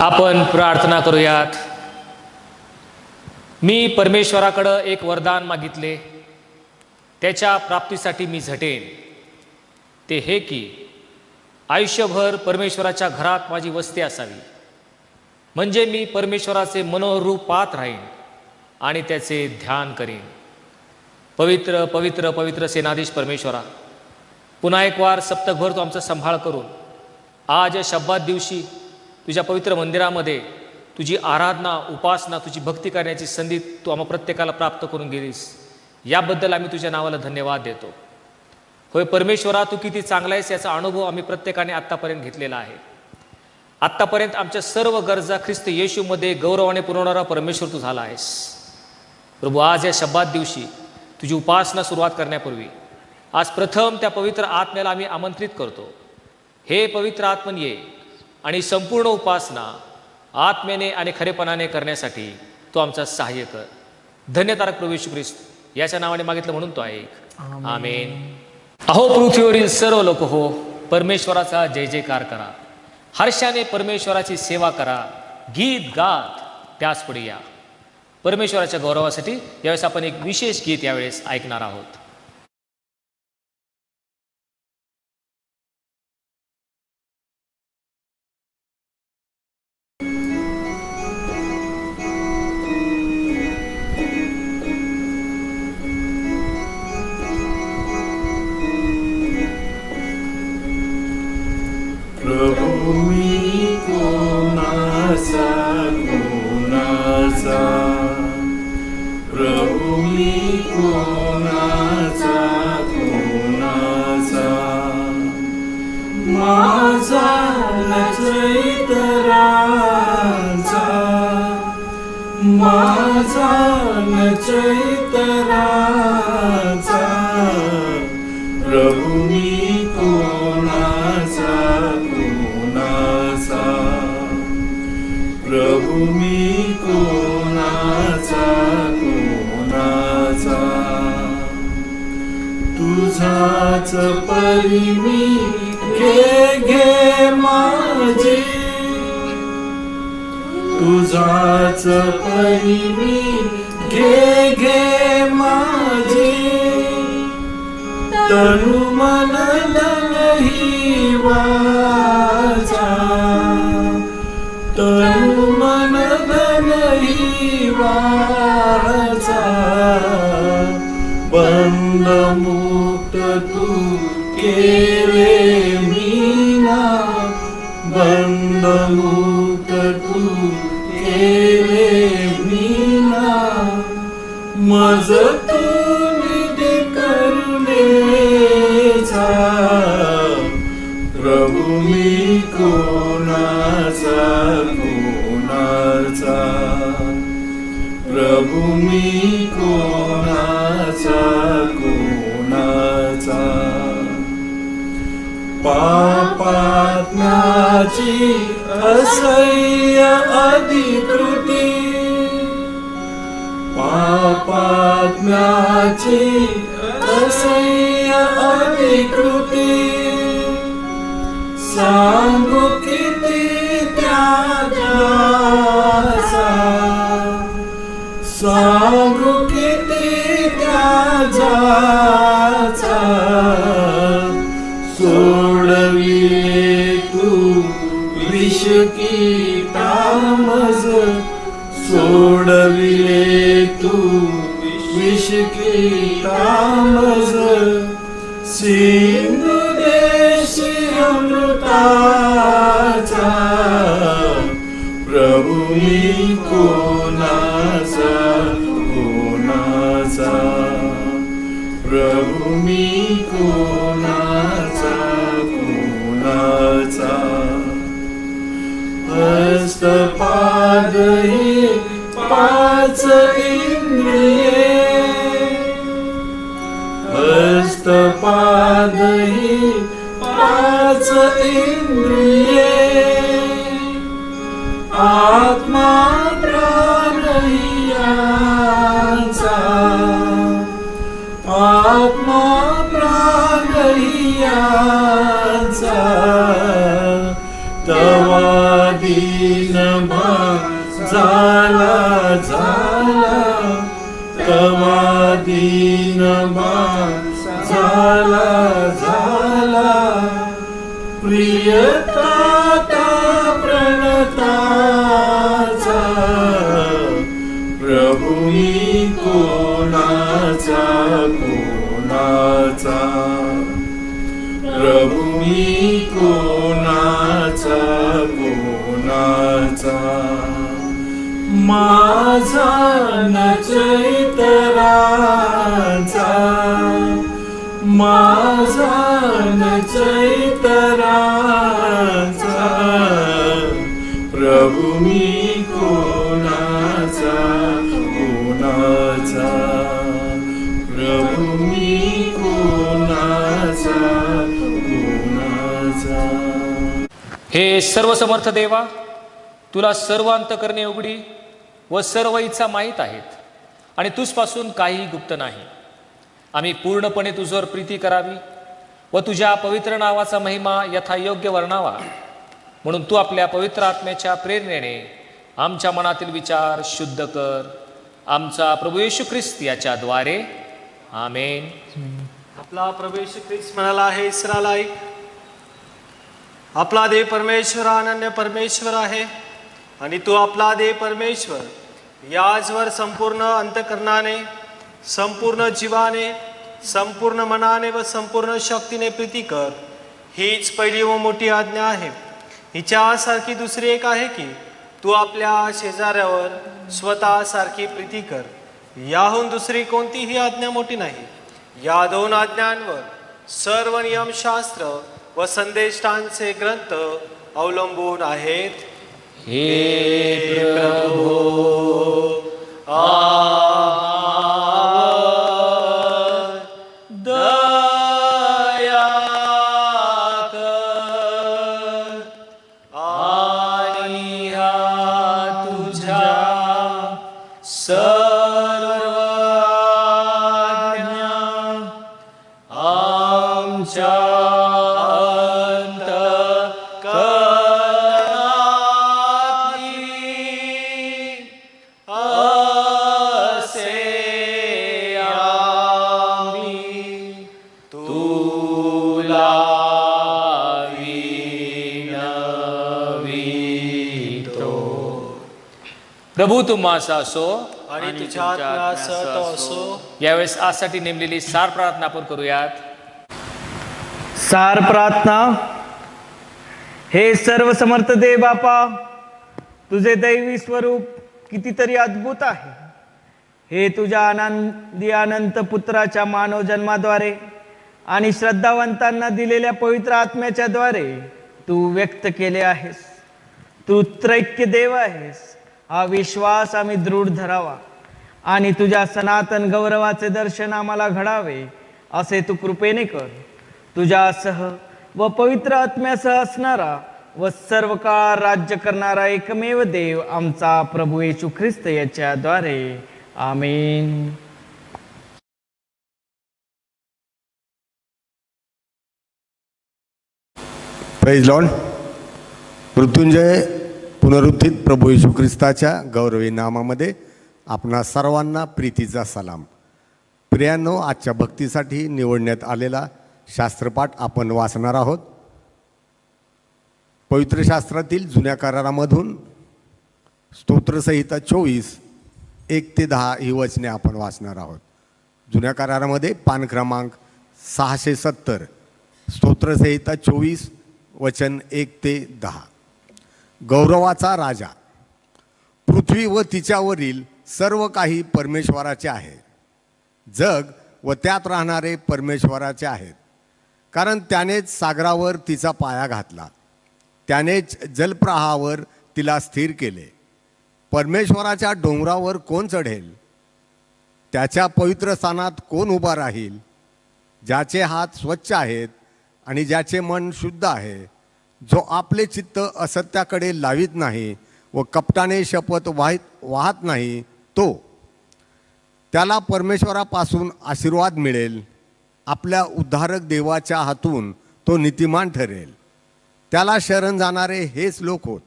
आपण प्रार्थना करूयात. मी परमेश्वराकडे एक वरदान मागितले, त्याच्या प्राप्तीसाठी मी झटेन. ते हे की आयुष्यभर परमेश्वराच्या घरात माझी वस्ती असावी, म्हणजे मी परमेश्वराचे मनोहर रूप पाहत राहीन आणि त्याचे ध्यान करीन. पवित्र पवित्र पवित्र सेनाधीश परमेश्वरा, पुन्हा एक वार सप्तकभर तू आमचा संभाळ करून आज या शब्दात दिवशी तुझ्या पवित्र मंदिरामध्ये तुझी आराधना, उपासना, तुझी भक्ती करण्याची संधी तू आम्हा प्रत्येकाला प्राप्त करून गेलीस. याबद्दल आम्ही तुझ्या नावाला धन्यवाद देतो. होय परमेश्वरा, तू किती चांगला आहेस याचा अनुभव आम्ही प्रत्येकाने आत्तापर्यंत घेतलेला आहे. आत्तापर्यंत आमच्या सर्व गरजा ख्रिस्त येशूमध्ये गौरवाने पुरवणारा परमेश्वर तू झाला आहेस. प्रभू, आज या शब्दात दिवशी तुझी उपासना सुरुवात करण्यापूर्वी आज प्रथम त्या पवित्र आत्म्याला आम्ही आमंत्रित करतो. हे पवित्र आत्मन, ये आणि संपूर्ण उपासना आत्म्याने आणि खरेपणाने करण्यासाठी तू आमचा सहाय्य कर. धन्यतारक प्रभू येशू ख्रिस्त याच्या नावाने मागितलं म्हणून तो ऐक. आमेन. अहो पृथ्वीवरील सर्व लोक हो, परमेश्वराचा जय जयकार करा. हर्षाने परमेश्वराची सेवा करा. गीत गात त्याच पुढे या. परमेश्वराच्या गौरवासाठी यावेळेस आपण एक विशेष गीत यावेळेस ऐकणार आहोत. प्रभु मी कोणाचा, प्रभु मी कोणाचा, माझा नचैतराचा, माझा नचैतराचा. प्रभु मी कोणाचा, प्रभु मी कोणाचा, तुझाच परी मी घे माझी, तुझाच परी मी घे माझी. तनु मन धन ही वाचा, तनु मन धन ही वाचा. बंद मुक्त तू केले मीना, बंद मुक्त तू केले मीना. मज तू निधी करुणेचा, प्रभु मी कोणाचा, प्रभु मी कोणाचा. पापात्म्याची असह्य अधिकृती, पापात्म्याची असह्य अधिकृती. सांगू किती त्यागाचा, सांगू किती त्यागाचा. सोडविले तू विष की तामज, सोडविले तू विष की तामज. सिंधू देशी अमृताचा, प्रभु मी कोणाचा, प्रभु मी कोणाचा. हस्तपाद ही पाच इंद्रिये, हस्तपाद ही पाच इंद्रिये. आत्मा प्राण ही यांचा, आत्मा प्राण ही यांचा. तवा दीन झाला झाला प्रियताता प्रणताचा प्रभू मी कोणाचा कोणाचा प्रभू मी कोणाचा कोणाचा माझा न चैतराचा माझा न चैतराचा प्रभू मी कोणाचा कोणाचा प्रभू मी कोणाचा कोणाचा हे सर्वसमर्थ देवा, तुला सर्व अंतकरणे उघडी व सर्व इच्छा माहीत आहेत आणि तुझपासून काही गुप्त नाही. आम्ही पूर्णपणे तुझवर प्रीती करावी व तुझ्या पवित्र नावाचा महिमा यथायोग्य वर्णावा म्हणून तू आपल्या पवित्र आत्म्याच्या प्रेरणेने आमच्या मनातील विचार शुद्ध कर. आमचा प्रभू येशू ख्रिस्त याच्याद्वारे आमेन. आपला प्रभू येशू ख्रिस्त म्हणाला आहे, इस्रायला ऐक, आपला देव परमेश्वर अनन्य परमेश्वर आहे आणि तू आपला देव परमेश्वर याचवर संपूर्ण अंतकरणाने, संपूर्ण जीवाने, संपूर्ण मनाने व संपूर्ण शक्तीने प्रीती कर. हीच पहिली व मोठी आज्ञा आहे. हिच्यासारखी दुसरी एक आहे की तू आपल्या शेजाऱ्यावर स्वतःसारखी प्रीती कर. याहून दुसरी कोणतीही आज्ञा मोठी नाही. या दोन आज्ञांवर सर्व नियमशास्त्र व संदेष्टांचे ग्रंथ अवलंबून आहेत. हे प्रभो दया कर आणि ह्या तुझ्या सर्व आज्ञा आमच्या प्रभू तुम्हास असो आणि तुझ्या आत्म्यासह असो. यावेळेस आजसाठी नेमलेली सार प्रार्थना आपण करूयात. सार प्रार्थना. हे सर्व समर्थ देव बापा, तुझे दैवी स्वरूप कितीतरी अद्भुत आहे. हे तुझ्या आनंदी अनंत पुत्राच्या मानव जन्माद्वारे आणि श्रद्धावंतांना दिलेल्या पवित्र आत्म्याच्या द्वारे तू व्यक्त केले आहेस. तू त्रैक्य देव आहेस हा विश्वास आम्ही दृढ धरावा आणि तुझ्या सनातन गौरवाचे दर्शन आम्हाला घडावे असे तू कृपेने कर. तुझ्यासह व पवित्र आत्म्यासह असणारा व सर्व काळ राज्य करणारा एकमेव देव आमचा प्रभू येशू ख्रिस्त याच्याद्वारे आमीन. Praise Lord. मृत्युंजय पुनरुत्थित प्रभू येशू ख्रिस्ताच्या गौरवी नामामध्ये आपणा सर्वांना प्रीतीचा सलाम. प्रियांनो, आजच्या भक्तीसाठी निवडण्यात आलेला शास्त्रपाठ आपण वाचणार आहोत. पवित्र शास्त्रातील जुन्या करारामधून स्तोत्रसंहिता 24 1 ते 10 ही वचने आपण वाचणार आहोत. जुन्या करारामध्ये पान क्रमांक 670 स्तोत्रसंहिता 24 वचन 1 ते 10. गौरवाचा राजा. पृथ्वी व तिच्यावरील सर्व काही परमेश्वराचे आहे. जग व त्यात राहणारे परमेश्वराचे आहेत, कारण त्यानेच सागरावर तिचा पाया घातला, त्यानेच जलप्रवाहावर तिला स्थिर केले. परमेश्वराच्या डोंगरावर कोण चढेल? त्याच्या पवित्र स्थानात कोण उभा राहील? ज्याचे हात स्वच्छ आहेत आणि ज्याचे मन शुद्ध आहे, जो आपले चित्त असत्याकडे लावित नाही व कपटाने शपथ वाहत नाही, तो त्याला परमेश्वरापासून आशीर्वाद मिळेल. आपल्या उद्धारक देवाच्या हातून तो नीतिमान ठरेल. त्याला शरण जाणारे हेच लोक होत.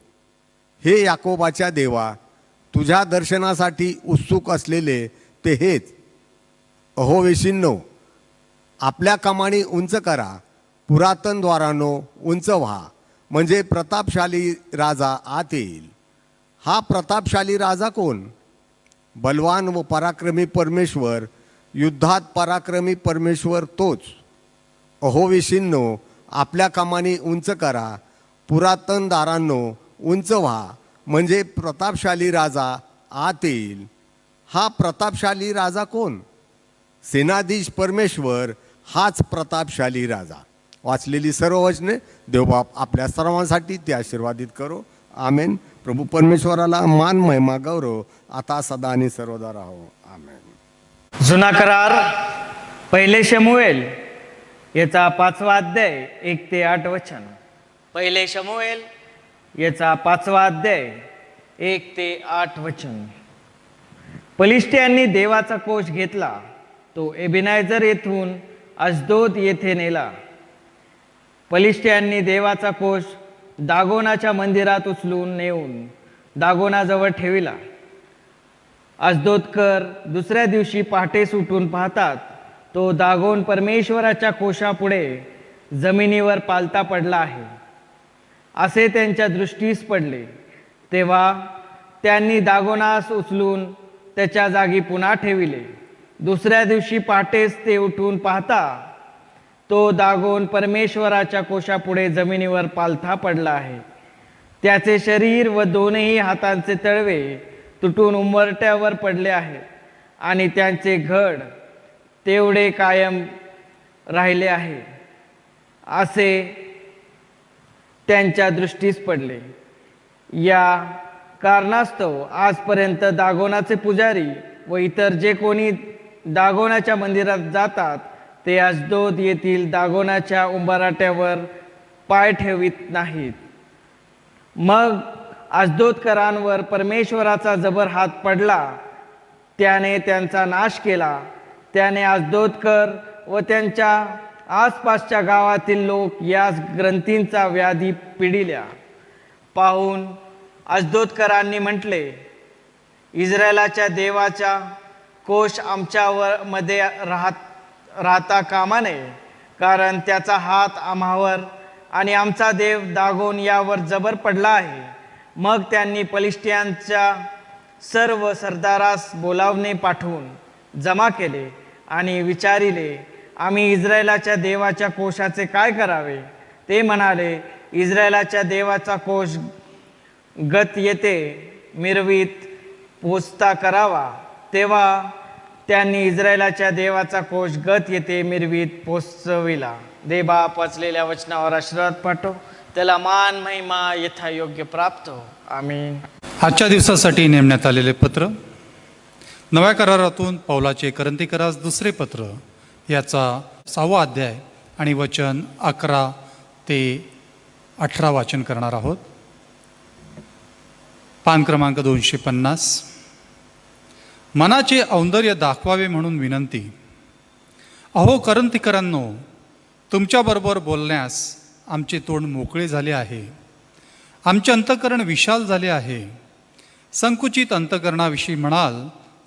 हे याकोबाच्या देवा, तुझ्या दर्शनासाठी उत्सुक असलेले ते हेच. अहोवेशींनो, आपल्या कमानी उंच करा, पुरातन द्वारांनो उंच व्हा, म्हणजे प्रतापशाली राजा आत येईल. हा प्रतापशाली राजा कोण? बलवान व पराक्रमी परमेश्वर, युद्धात पराक्रमी परमेश्वर तोच. अहोविषींनो, आपल्या कमानी उंच करा, पुरातन दारांनो उंच व्हा, म्हणजे प्रतापशाली राजा आत येईल. हा प्रतापशाली राजा कोण? सेनाधीश परमेश्वर, हाच प्रतापशाली राजा. वाचलेली सर्व वचने देवबाप आपल्या सर्वांसाठी ते आशीर्वादित करो. आमेन. प्रभू परमेश्वराला मान, महिमा, गौरव आता सदा आणि सर्वदा राहो. आमेन. जुना करार पहिले शमूएल याचा 5वा अध्याय 1 ते 8 वचन. पहिले शमूएल याचा 5वा अध्याय 1 ते 8 वचन. फलिष्टियांनी देवाचा कोष घेतला, तो एबिनायझर येथून अशदोद येथे नेला. फलिष्टियांनी देवाचा कोष दागोनाच्या मंदिरात उचलून नेऊन दागोनाजवळ ठेविला. अशदोदकर दुसऱ्या दिवशी पहाटेस उठून पाहतात, तो दागोन परमेश्वराच्या कोशापुढे जमिनीवर पालता पडला आहे, असे त्यांच्या दृष्टीस पडले. तेव्हा त्यांनी दागोनास उचलून त्याच्या जागी पुन्हा ठेविले. दुसऱ्या दिवशी पहाटेस ते उठून पाहता, तो दागोन परमेश्वराच्या कोशापुढे जमिनीवर पालथा पडला आहे. त्याचे शरीर व दोनही हातांचे तळवे तुटून उंबरट्यावर पडले आहेत आणि त्यांचे घड तेवढे कायम राहिले आहे, असे त्यांच्या दृष्टीस पडले. या कारणास्तव आजपर्यंत दागोनाचे पुजारी व इतर जे कोणी दागोनाच्या मंदिरात जातात ते अशदोद येथील दागोनाच्या उंबराट्यावर पाय ठेवित नाहीत. मग अशदोदकरांवर परमेश्वराचा जबर हात पडला, त्याने त्यांचा नाश केला. त्याने अशदोदकर व त्यांच्या आसपासच्या गावातील लोक या ग्रंथींचा व्याधी पिडिल्या. पाहून अशदोदकरांनी म्हटले, इस्रायलाच्या देवाचा कोश आमच्यावर मध्ये राहता कामा नये, कारण त्याचा हात आम्हावर आणि आमचा देव दागोन यावर जबर पडला आहे. मग त्यांनी फलिष्टियांच्या सर्व सरदारास बोलावणे पाठवून जमा केले आणि विचारिले, आम्ही इस्रायलाच्या देवाच्या कोशाचे काय करावे? ते म्हणाले, इस्रायलाच्या देवाचा कोश गत येथे मिरवीत पोचता करावा. तेव्हा त्यांनी इस्रायलाच्या देवाचा कोश गत येथे मिरवीत पोचविला. देवबाप वाचलेल्या वचनावर आशीर्वाद पाठव. त्याला मान, महिमा यथायोग्य प्राप्त हो. आमीन. आजच्या दिवसासाठी नेमण्यात आलेले पत्र नव्या करारातून पौलाचे करंथीकरास दुसरे पत्र याचा 6वा अध्याय आणि वचन 11 ते 18 वाचन करणार आहोत. पान क्रमांक 250. मनाचे औंदर्य दाखवावे म्हणून विनंती. अहो करंथीकरांनो, तुमच्याबरोबर बोलण्यास आमचे तोंड मोकळे झाले आहे, आमचे अंतःकरण विशाल झाले आहे. संकुचित अंतःकरणाविषयी म्हणाल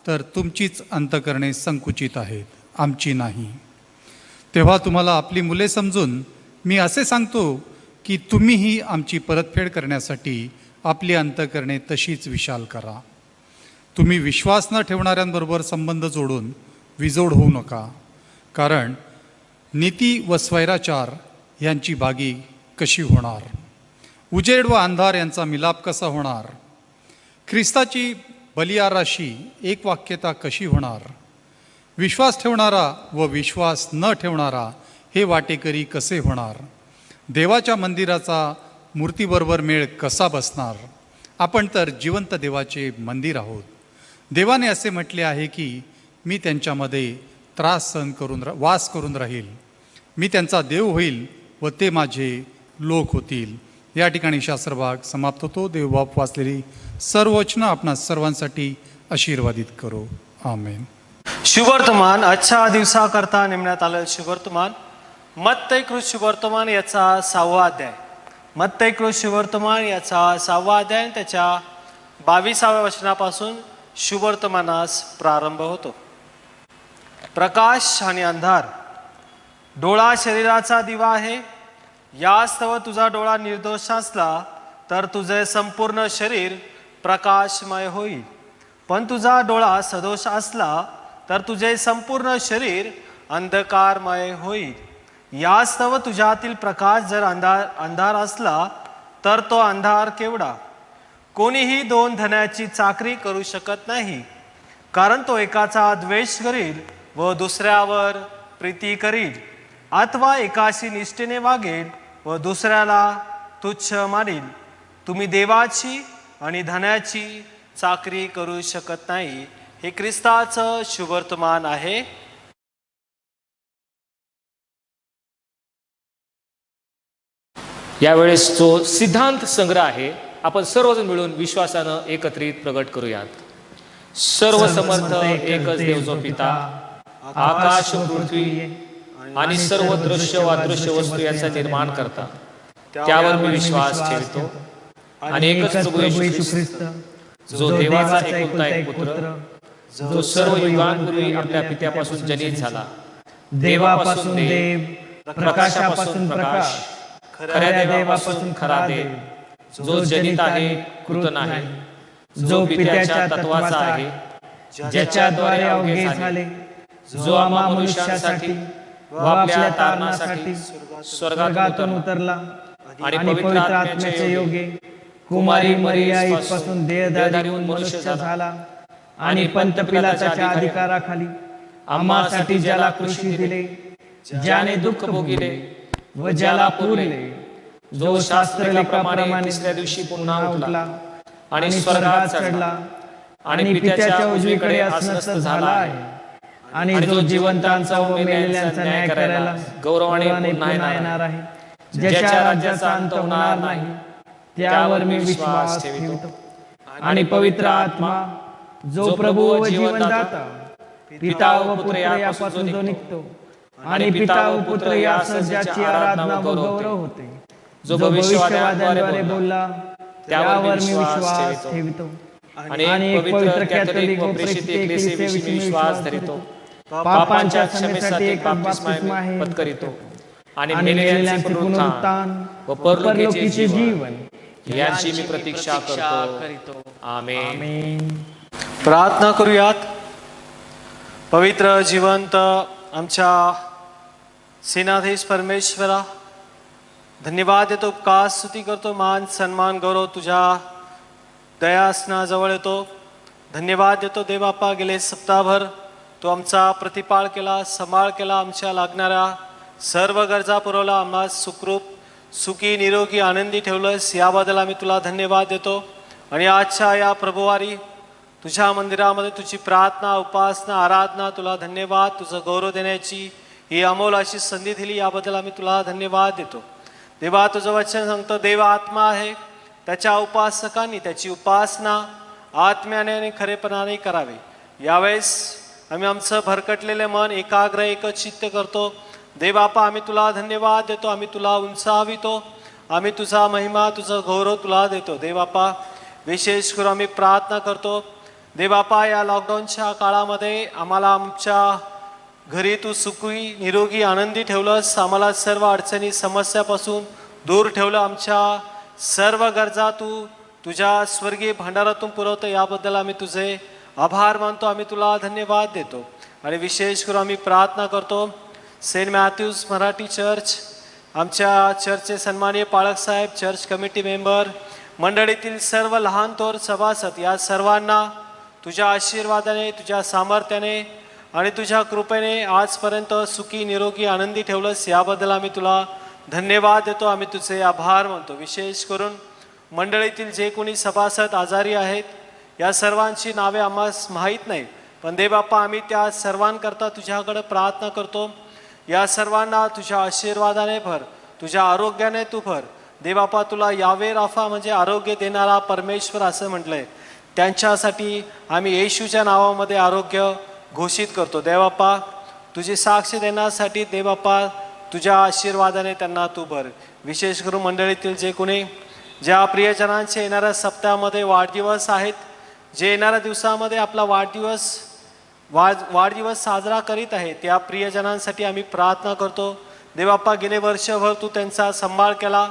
तर तुमचीच अंतःकरणे संकुचित आहेत, आमची नाही. तेव्हा तुम्हाला आपली मुले समजून मी असे सांगतो की तुम्हीही आमची परतफेड करण्यासाठी आपली अंतःकरणे तशीच विशाल करा. तुम्ही विश्वास न ठेवणाऱ्यांबरोबर संबंध जोडून विजोड होऊ नका, कारण नीती व स्वैराचार यांची बागी कशी होणार? उजेड व अंधार यांचा मिलाप कसा होणार? ख्रिस्ताची बलियाराशी एक वाक्यता कशी होणार? विश्वास ठेवणारा व विश्वास न ठेवणारा हे वाटेकरी कसे होणार? देवाच्या मंदिराचा मूर्तीबरोबर मेळ कसा बसणार? आपण तर जिवंत देवाचे मंदिर आहोत. देवाने असे म्हटले आहे की मी त्यांच्यामध्ये त्रास सहन करून वास करून राहील, मी त्यांचा देव होईल व ते माझे लोक होतील. या ठिकाणी शास्त्रभाग समाप्त होतो. देवबाप वाचलेली सर्व वचनं आपणा सर्वांसाठी आशीर्वादित करो. आमेन. शुभवर्तमान आजच्या दिवसाकरता नेमण्यात आलेलं शुभवर्तमान मत्तैकृत शुभवर्तमान याचा 6वा अध्याय. मत्तैकृत शुभवर्तमान याचा 6वा अध्याय त्याच्या 22व्या वचनापासून शुभवर्तमानास प्रारंभ होतो. प्रकाश आणि अंधार डोळा शरीराचा दिवा आहे. यास्तव तुझा डोळा निर्दोष असला तर तुझे संपूर्ण शरीर प्रकाशमय होईल. पण तुझा डोळा सदोष असला तर तुझे संपूर्ण शरीर अंधकारमय होईल. यास्तव तुझ्यातील प्रकाश जर अंधार असला तर तो अंधार केवढा. कोणीही दोन धन्याची चाकरी करू शकत नाही, कारण तो एकाचा द्वेष करील व दुसऱ्यावर प्रीती करील, अथवा एकाशी निष्ठेने वागेल व दुसऱ्याला तुच्छ मानील. तुम्ही देवाची आणि धन्याची चाकरी करू शकत नाही. हे ख्रिस्ताचं शुभवर्तमान आहे. यावेळेस जो सिद्धांत संग्रह आहे आपण सर्वजण मिळून विश्वासानं एकत्रित प्रगट करूयात. सर्व समर्थ एकच देव जो पिता, आकाश पृथ्वी आणि सर्व दृश्य व अदृश्य वस्तू यांचा निर्माण करता, त्यावर मी विश्वास ठेवतो. आणि एकच प्रभू येशू ख्रिस्त, जो देवाचा एकुलता एक पुत्र, जो सर्व युगांपूर्वी आपल्या पित्यापासून जनित झाला, देवापासून देव, प्रकाशापासून प्रकाश, खऱ्या देवापासून खरा देव, जो जनित आहे, कृत नाही, जो पित्याच्या तत्वाचा आहे, ज्याच्याद्वारे अवघे झाले, जो आम्हा मनुष्यासाठी व आपल्या तारणासाठी स्वर्गातून उतरला आणि पवित्र आत्म्याच्या योगे कुमारी मरियाईपासून देहधारी होऊन मनुष्य झाला आणि पंत पिलाताच्या अधिकाराखाली आम्हासाठी ज्याला क्रूशी दिले, ज्याने दुःख भोगिले व ज्याला पुरले, जो शास्त्रलेखाप्रमाणे तिसऱ्या दिवशी पुन्हा उठला आणि स्वर्गात चढला आणि पित्याच्या उजवीकडे आसनस्थ झाला आहे, आणि जो जिवंतांचा व मेलेल्यांचा न्याय करायला गौरवाने पुन्हा येणार आहे, ज्याच्या राज्याचा अंत होणार नाही, त्यावर मी विश्वास ठेवतो. आणि पवित्र आत्मा, जो प्रभू व जीवनदाता, पिता व पुत्र यापासून जो निघतो आणि पिता व पुत्र या ज्याची आराधना व गौरव होते, जो भविष्यवाद्यांद्वारे बोलला, त्यावर मी विश्वास ठेवतो. आणि एक पवित्र कॅथोलिक व प्रेषित एकलेसीयाविषयी मी विश्वास धरितो. पापांच्या क्षमेसाठी एक बप्तिस्मा पत्करितो आणि मेलेल्यांचे पुनरुत्थान व परलोकीचे जीवन यांची मी प्रतीक्षा करतो. आमेन. प्रार्थना करूयात. पवित्र जिवंत आमच्या सेनाधीश परमेश्वरा, धन्यवाद देतो, उपकार स्तुती करतो, मान सन्मान गौरव तुझ्या दयासनाजवळ येतो. धन्यवाद देतो देवबापा, गेले सप्ताहभर तू आमचा प्रतिपाळ केला, सांभाळ केला, आमच्या लागणाऱ्या सर्व गरजा पुरवला, आम्हाला सुखरूप सुखी निरोगी आनंदी ठेवलंस, याबद्दल आम्ही तुला धन्यवाद देतो. आणि आजच्या या प्रभुवारी तुझ्या मंदिरामध्ये तुझी प्रार्थना, उपासना, आराधना, तुला धन्यवाद, तुझं गौरव देण्याची ही अमोल अशी संधी दिली, याबद्दल आम्ही तुला धन्यवाद देतो. देवा, तुझं वचन सांगतं देव आत्मा आहे, त्याच्या उपासकांनी त्याची उपासना आत्म्याने आणि खरेपणाने करावे. यावेळेस आम्ही आमचं भरकटलेले मन एकाग्र एकच चित्त करतो. देवबापा, आम्ही तुला धन्यवाद देतो, आम्ही तुला उंचावितो, आम्ही तुझा महिमा, तुझं गौरव तुला देतो. देवबापा, विशेष करून आम्ही प्रार्थना करतो. देवबापा, या लॉकडाऊनच्या काळामध्ये आम्हाला आमच्या घरी तू सुखी निरोगी आनंदी ठेवलंस, आम्हाला सर्व अडचणी समस्यापासून दूर ठेवलं, आमच्या सर्व गरजा तू तुझ्या स्वर्गीय भांडारातून पुरवतो, याबद्दल आम्ही तुझे आभार मानतो, आम्ही तुला धन्यवाद देतो. आणि विशेष करून आम्ही प्रार्थना करतो सेंट मॅथ्यूज मराठी चर्च, आमच्या चर्चचे सन्माननीय पाळक साहेब, चर्च कमिटी मेंबर, मंडळीतील सर्व लहान थोर सभासद, या सर्वांना तुझ्या आशीर्वादाने, तुझ्या सामर्थ्याने आणि तुझ्या कृपेने आजपर्यंत सुखी निरोगी आनंदी ठेवलंस, याबद्दल आम्ही तुला धन्यवाद देतो, आम्ही तुझे आभार मानतो. विशेष करून मंडळीतील जे कोणी सभासद आजारी आहेत, या सर्वांची नावे आम्हाला माहीत नाही, पण देवबापा, आम्ही त्या सर्वांकरता तुझ्याकडे प्रार्थना करतो. या सर्वांना तुझ्या आशीर्वादाने भर, तुझ्या आरोग्याने तू भर. देवबापा, तुला यावे राफा म्हणजे आरोग्य देणारा परमेश्वर असं म्हटलंय, त्यांच्यासाठी आम्ही येशूच्या नावामध्ये आरोग्य घोषित करतो. देवबापा, तुझी साक्ष देण्यासाठी देवबापा तुझ्या आशीर्वादाने त्यांना तू भर. विशेष करून मंडळीतील जे कोणी ज्या प्रियजनांचे येणाऱ्या सप्ताहामध्ये वाढदिवस आहेत, जे येणाऱ्या दिवसामध्ये आपला वाढदिवस वाढदिवस साजरा करीत आहे त्या प्रियजनांसाठी आम्ही प्रार्थना करतो. देवबाप्पा, गेले वर्षभर तू त्यांचा सांभाळ केला,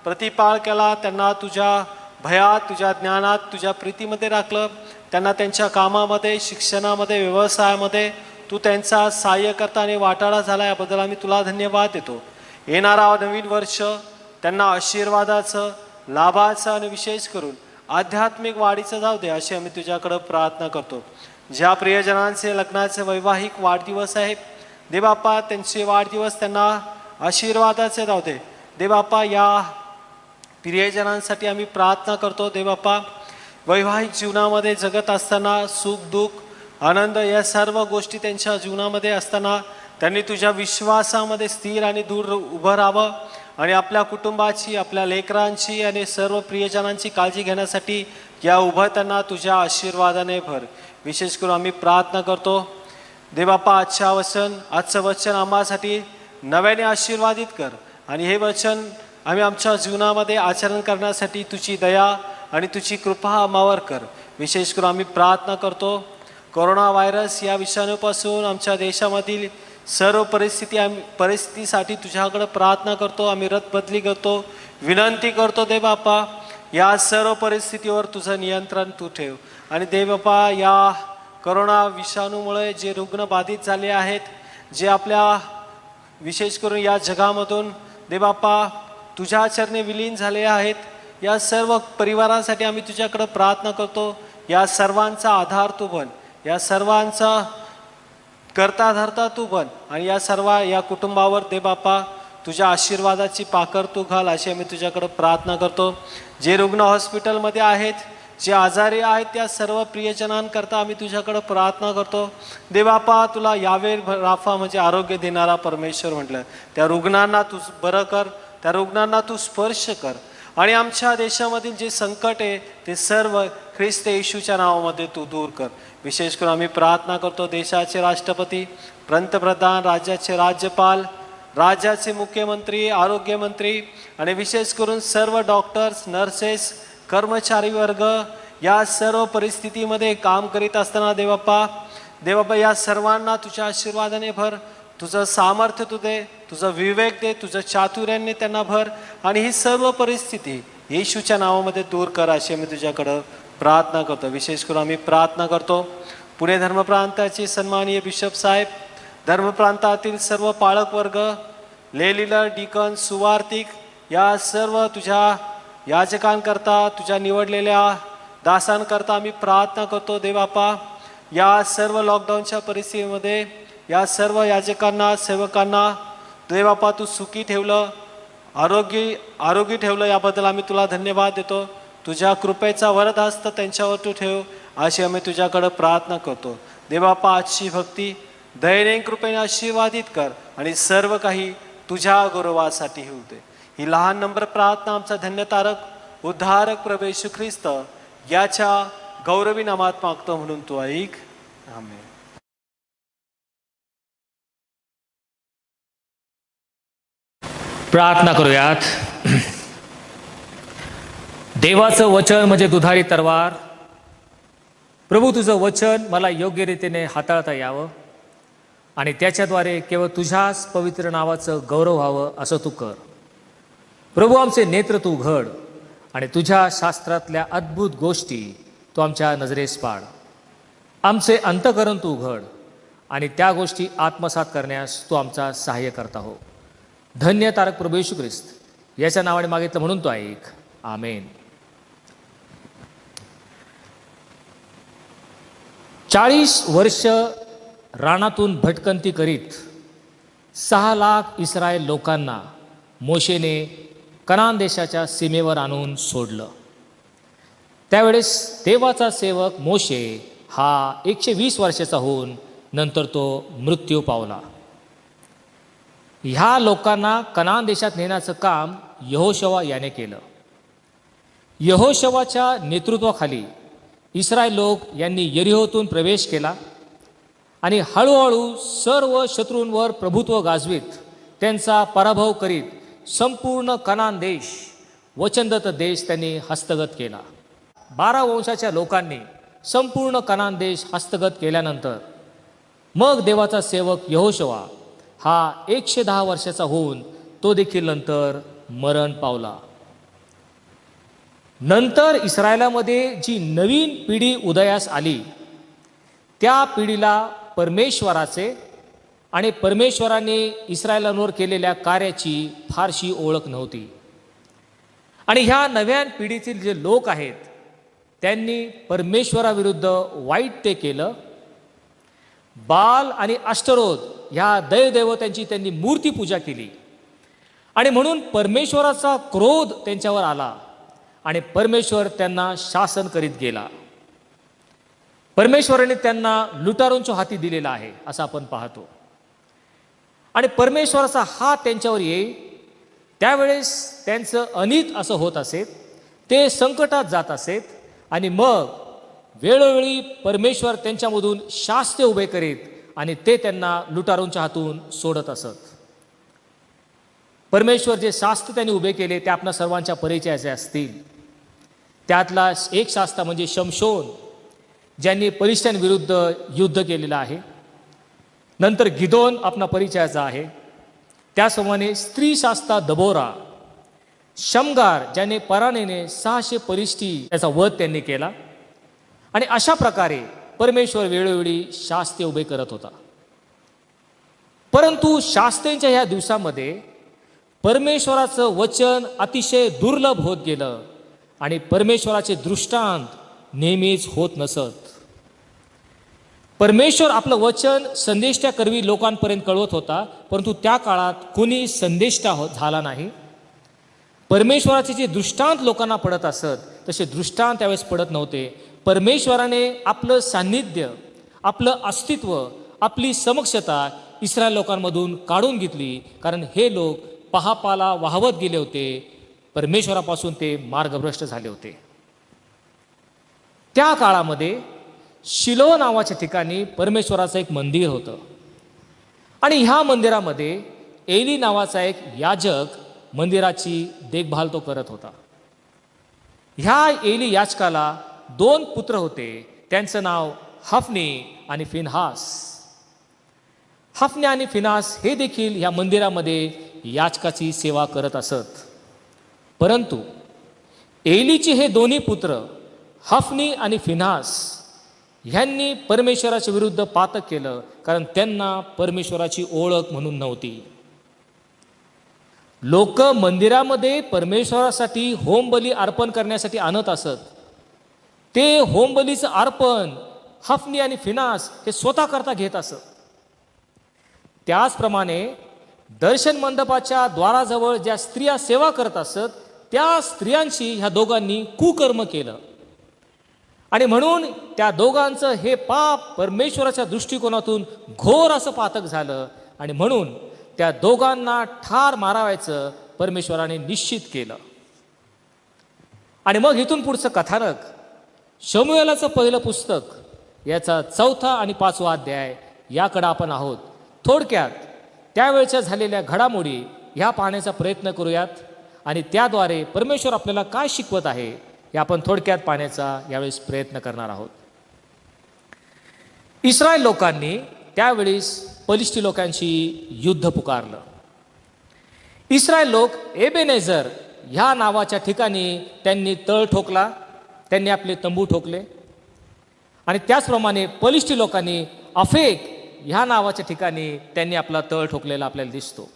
प्रतिपाळ केला, त्यांना तुझ्या भयात, तुझ्या ज्ञानात, तुझ्या प्रीतीमध्ये राखलं. त्यांना त्यांच्या कामामध्ये, शिक्षणामध्ये, व्यवसायामध्ये तू त्यांचा सहाय्य करता आणि वाटाडा झाला, याबद्दल आम्ही तुला धन्यवाद देतो. येणारा नवीन वर्ष त्यांना आशीर्वादाचं, लाभाचं आणि विशेष करून आध्यात्मिक वाढीचं जाऊ दे, अशी आम्ही तुझ्याकडं प्रार्थना करतो. ज्या प्रियजनांचे लग्नाचे वैवाहिक वाढदिवस आहेत देवबाप्पा, त्यांचे वाढदिवस त्यांना आशीर्वादाचे जाऊ दे. देवबाप्पा, या प्रियजनांसाठी आम्ही प्रार्थना करतो. देवबाप्पा, वैवाहिक जीवनामध्ये जगत असताना सुख दुःख आनंद या सर्व गोष्टी त्यांच्या जीवनामध्ये असताना त्यांनी तुझ्या विश्वासामध्ये स्थिर आणि दूर उभं राहावं आणि आपल्या कुटुंबाची, आपल्या लेकरांची आणि सर्व प्रियजनांची काळजी घेण्यासाठी या उभं त्यांना तुझ्या आशीर्वादाने भर. विशेष करून आम्ही प्रार्थना करतो. देवबाप्पा, आजचं वचन आम्हासाठी नव्याने आशीर्वादित कर आणि हे वचन आम्ही आमच्या जीवनामध्ये आचरण करण्यासाठी तुझी दया आणि तुझी कृपा आम्हावर कर. विशेष करून आम्ही प्रार्थना करतो. कोरोना व्हायरस या विषाणूपासून आमच्या देशामधील सर्व परिस्थितीसाठी तुझ्याकडे प्रार्थना करतो. आम्ही रथबदली करतो, विनंती करतो. देवबाप्पा, या सर्व परिस्थितीवर तुझं नियंत्रण तू ठेव. आणि देवबाप्पा, या कोरोना विषाणूमुळे जे रुग्ण बाधित झाले आहेत, जे आपल्या विशेष करून या जगामधून देवबाप्पा तुझ्या चरणी विलीन झाले आहेत, या सर्व परिवारांसाठी आम्ही तुझ्याकडे प्रार्थना करतो. या सर्वांचा आधार तू बन, या सर्वांचा करता धरता तू बन आणि या कुटुंबावर देवबाप्पा तुझ्या आशीर्वादाची पाकर तू घाल, अशी आम्ही तुझ्याकडे प्रार्थना करतो. जे रुग्ण हॉस्पिटलमध्ये आहेत, जे आजारी आहेत, त्या सर्व प्रियजनांकरता आम्ही तुझ्याकडे प्रार्थना करतो. देवबाप्पा, तुला यावे राफा म्हणजे आरोग्य देणारा परमेश्वर म्हटलं. त्या रुग्णांना तू बरं कर, त्या रुग्णांना तू स्पर्श कर आणि आमच्या देशामधील जे संकट आहे ते सर्व ख्रिस्त येशूच्या नावामध्ये तू दूर कर. विशेष करून आम्ही प्रार्थना करतो. देशाचे राष्ट्रपती, पंतप्रधान, राज्याचे राज्यपाल, राज्याचे मुख्यमंत्री, आरोग्यमंत्री आणि विशेष करून सर्व डॉक्टर्स, नर्सेस, कर्मचारी वर्ग या सर्व परिस्थितीमध्ये काम करीत असताना देवबाप्पा या सर्वांना तुझ्या आशीर्वादाने भर. तुझं सामर्थ्य तू दे, तुझं विवेक दे, तुझं चातुर्याने त्यांना भर आणि ही सर्व परिस्थिती येशूच्या नावामध्ये दूर कर, अशी आम्ही तुझ्याकडं प्रार्थना करतो. विशेष करून आम्ही प्रार्थना करतो. पुणे धर्मप्रांताचे सन्माननीय बिशप साहेब, धर्मप्रांतातील सर्व पालक वर्ग, लेलीलर, डिकन, सुवार्तिक या सर्व तुझ्या याचकांकरता, तुझ्या निवडलेल्या दासांकरता आम्ही प्रार्थना करतो. देवबाप्पा, या सर्व लॉकडाऊनच्या परिस्थितीमध्ये या सर्व याचकांना, सेवकांना देवबाप्पा तू सुखी ठेवलं, आरोग्य ठेवलं, याबद्दल आम्ही तुला धन्यवाद देतो. तुझ्या कृपेचा वरदहस्त त्यांच्यावर तू ठेव, अशी आम्ही तुझ्याकडं प्रार्थना करतो. देवबाप्पा, आजची भक्ती दयेने कृपेने आशीर्वादित कर आणि सर्व काही तुझ्या गौरवासाठी होऊ दे. ही लहान नंबर प्रार्थना आमचा धन्यतारक उद्धारक प्रभू येशू ख्रिस्त याच्या गौरवी नामात मागतो, म्हणून तू ऐक. आमेन. प्रार्थना करूयात. देवाचं वचन म्हणजे दुधारी तलवार. प्रभू, तुझं वचन मला योग्य रीतीने हाताळता यावं आणि त्याच्याद्वारे केवळ तुझ्याच पवित्र नावाचं गौरव व्हावं असं तू कर. प्रभू, आमचे नेत्र तू उघड आणि तुझ्या शास्त्रातल्या अद्भुत गोष्टी तू आमच्या नजरेस पाड. आमचे अंतःकरण तू उघड आणि त्या गोष्टी आत्मसात करण्यास तू आमचा सहाय्य करता हो. धन्य तारक प्रभू येशू ख्रिस्त याच्या नावाने मागितलं, म्हणून तो ऐक. आमेन. 40 वर्ष रानातून भटकंती करीत 6 लाख इस्रायल लोकांना मोशेने कनान देशाच्या सीमेवर आणून सोडलं. त्यावेळेस देवाचा सेवक मोशे हा 120 वर्षाचा होऊन नंतर तो मृत्यू पावला. ह्या लोकांना कनान देशात नेण्याचं काम यहोशवा याने केलं. यहोशवाच्या नेतृत्वाखाली इस्रायल लोक यांनी यरिहोतून प्रवेश केला आणि हळूहळू सर्व शत्रूंवर प्रभुत्व गाजवीत त्यांचा पराभव करीत संपूर्ण कनान देश, वचनदत्त देश त्यांनी हस्तगत केला. 12 वंशाच्या लोकांनी संपूर्ण कनान देश हस्तगत केल्यानंतर मग देवाचा सेवक यहोशुआ हा 110 वर्षाचा होऊन तो देखील नंतर मरण पावला. नंतर इस्रायलामध्ये जी नवीन पिढी उदयास आली त्या पिढीला परमेश्वराचे आणि परमेश्वराने इस्रायलांवर केलेल्या कार्याची फारशी ओळख नव्हती. आणि ह्या नव्या पिढीतील जे लोक आहेत त्यांनी परमेश्वराविरुद्ध वाईट ते केलं. बाल आणि अष्टरोध ह्या दैवदेवतांची त्यांनी मूर्तीपूजा केली आणि म्हणून परमेश्वराचा क्रोध त्यांच्यावर आला आणि परमेश्वर त्यांना शासन करीत गेला. परमेश्वराने त्यांना लुटारूंच्या हाती दिलेला आहे असं आपण पाहतो. आणि परमेश्वराचा हात त्यांच्यावर येईल त्यावेळेस त्यांचं अनित असं होत असेल, ते संकटात जात असेल आणि मग वेळोवेळी परमेश्वर त्यांच्यामधून शास्त्र उभे करीत आणि ते त्यांना लुटारूंच्या हातून सोडत असत. परमेश्वर जे शास्त्र त्यांनी उभे केले ते आपल्या सर्वांच्या परिचयाचे असतील. त्यातला एक शास्त्र म्हणजे शमशोन, ज्यांनी पलिश्त्यांविरुद्ध युद्ध केलेलं आहे. नंतर गिदोन आपला परिचयाचा आहे. त्याचप्रमाणे स्त्री शास्त्र दबोरा, शमगार ज्याने परानेने 600 पलिश्ती याचा वध त्यांनी केला. आणि अशा प्रकारे परमेश्वर वेळोवेळी शास्त्रे उभे करत होता. परंतु शास्त्रेंच्या ह्या दिवसामध्ये परमेश्वराचं वचन अतिशय दुर्लभ होत गेलं आणि परमेश्वराचे दृष्टांत नेहमीच होत नसत. परमेश्वर आपलं वचन संदेष्टा करवी लोकांपर्यंत कळवत होता, परंतु त्या काळात कुणी संदेष्टा झाला नाही. परमेश्वराचे जे दृष्टांत लोकांना पडत असत तसे दृष्टांत त्यावेळेस पडत नव्हते. परमेश्वराने आपलं सान्निध्य, आपलं अस्तित्व, आपली समक्षता इस्रायल लोकांमधून काढून घेतली, कारण हे लोक पापाला वाहवत गेले होते. परमेश्वरापासून ते मार्गभ्रष्ट झाले होते. त्या काळामध्ये शिलो नावाच्या ठिकाणी परमेश्वराचं एक मंदिर होतं आणि ह्या मंदिरामध्ये एली नावाचा एक याजक मंदिराची देखभाल तो करत होता. ह्या एली याजकाला 2 पुत्र होते. त्यांचं नाव हफनी आणि फिनहास. हफनी आणि फिनहास हे देखील ह्या मंदिरामध्ये याजकाची सेवा करत असत. परंतु एलीचे हे दोन्ही पुत्र हफनी आणि फिनहास ह्यांनी परमेश्वराच्या विरुद्ध पातक केलं, कारण त्यांना परमेश्वराची ओळख म्हणून नव्हती. लोक मंदिरामध्ये परमेश्वरासाठी होमबली अर्पण करण्यासाठी आणत असत. ते होमबलीचं अर्पण हफनी आणि फिनास हे स्वतः करता घेत असत. त्याचप्रमाणे दर्शन मंडपाच्या द्वाराजवळ ज्या स्त्रिया सेवा करत असत त्या स्त्रियांशी ह्या दोघांनी कुकर्म केलं आणि म्हणून त्या दोघांचं हे पाप परमेश्वराच्या दृष्टिकोनातून घोर असं पातक झालं आणि म्हणून त्या दोघांना ठार मारावायचं परमेश्वराने निश्चित केलं. आणि मग इथून पुढचं कथानक शमूएलाचं पहिलं पुस्तक याचा 4था आणि 5वा अध्याय याकडे आपण आहोत. थोडक्यात त्यावेळच्या झालेल्या घडामोडी ह्या पाहण्याचा प्रयत्न करूयात आणि त्याद्वारे परमेश्वर आपल्याला काय शिकवत आहे हे आपण थोडक्यात पाहण्याचा यावेळेस प्रयत्न करणार आहोत. इस्रायल लोकांनी त्यावेळेस पलिश्ती लोकांशी युद्ध पुकारलं. इस्रायल लोक एबेनेझर ह्या नावाच्या ठिकाणी त्यांनी तळ ठोकला, त्यांनी आपले तंबू ठोकले आणि त्याचप्रमाणे पलिश्ती लोकांनी अफेक ह्या नावाच्या ठिकाणी त्यांनी आपला तळ ठोकलेला आपल्याला दिसतो.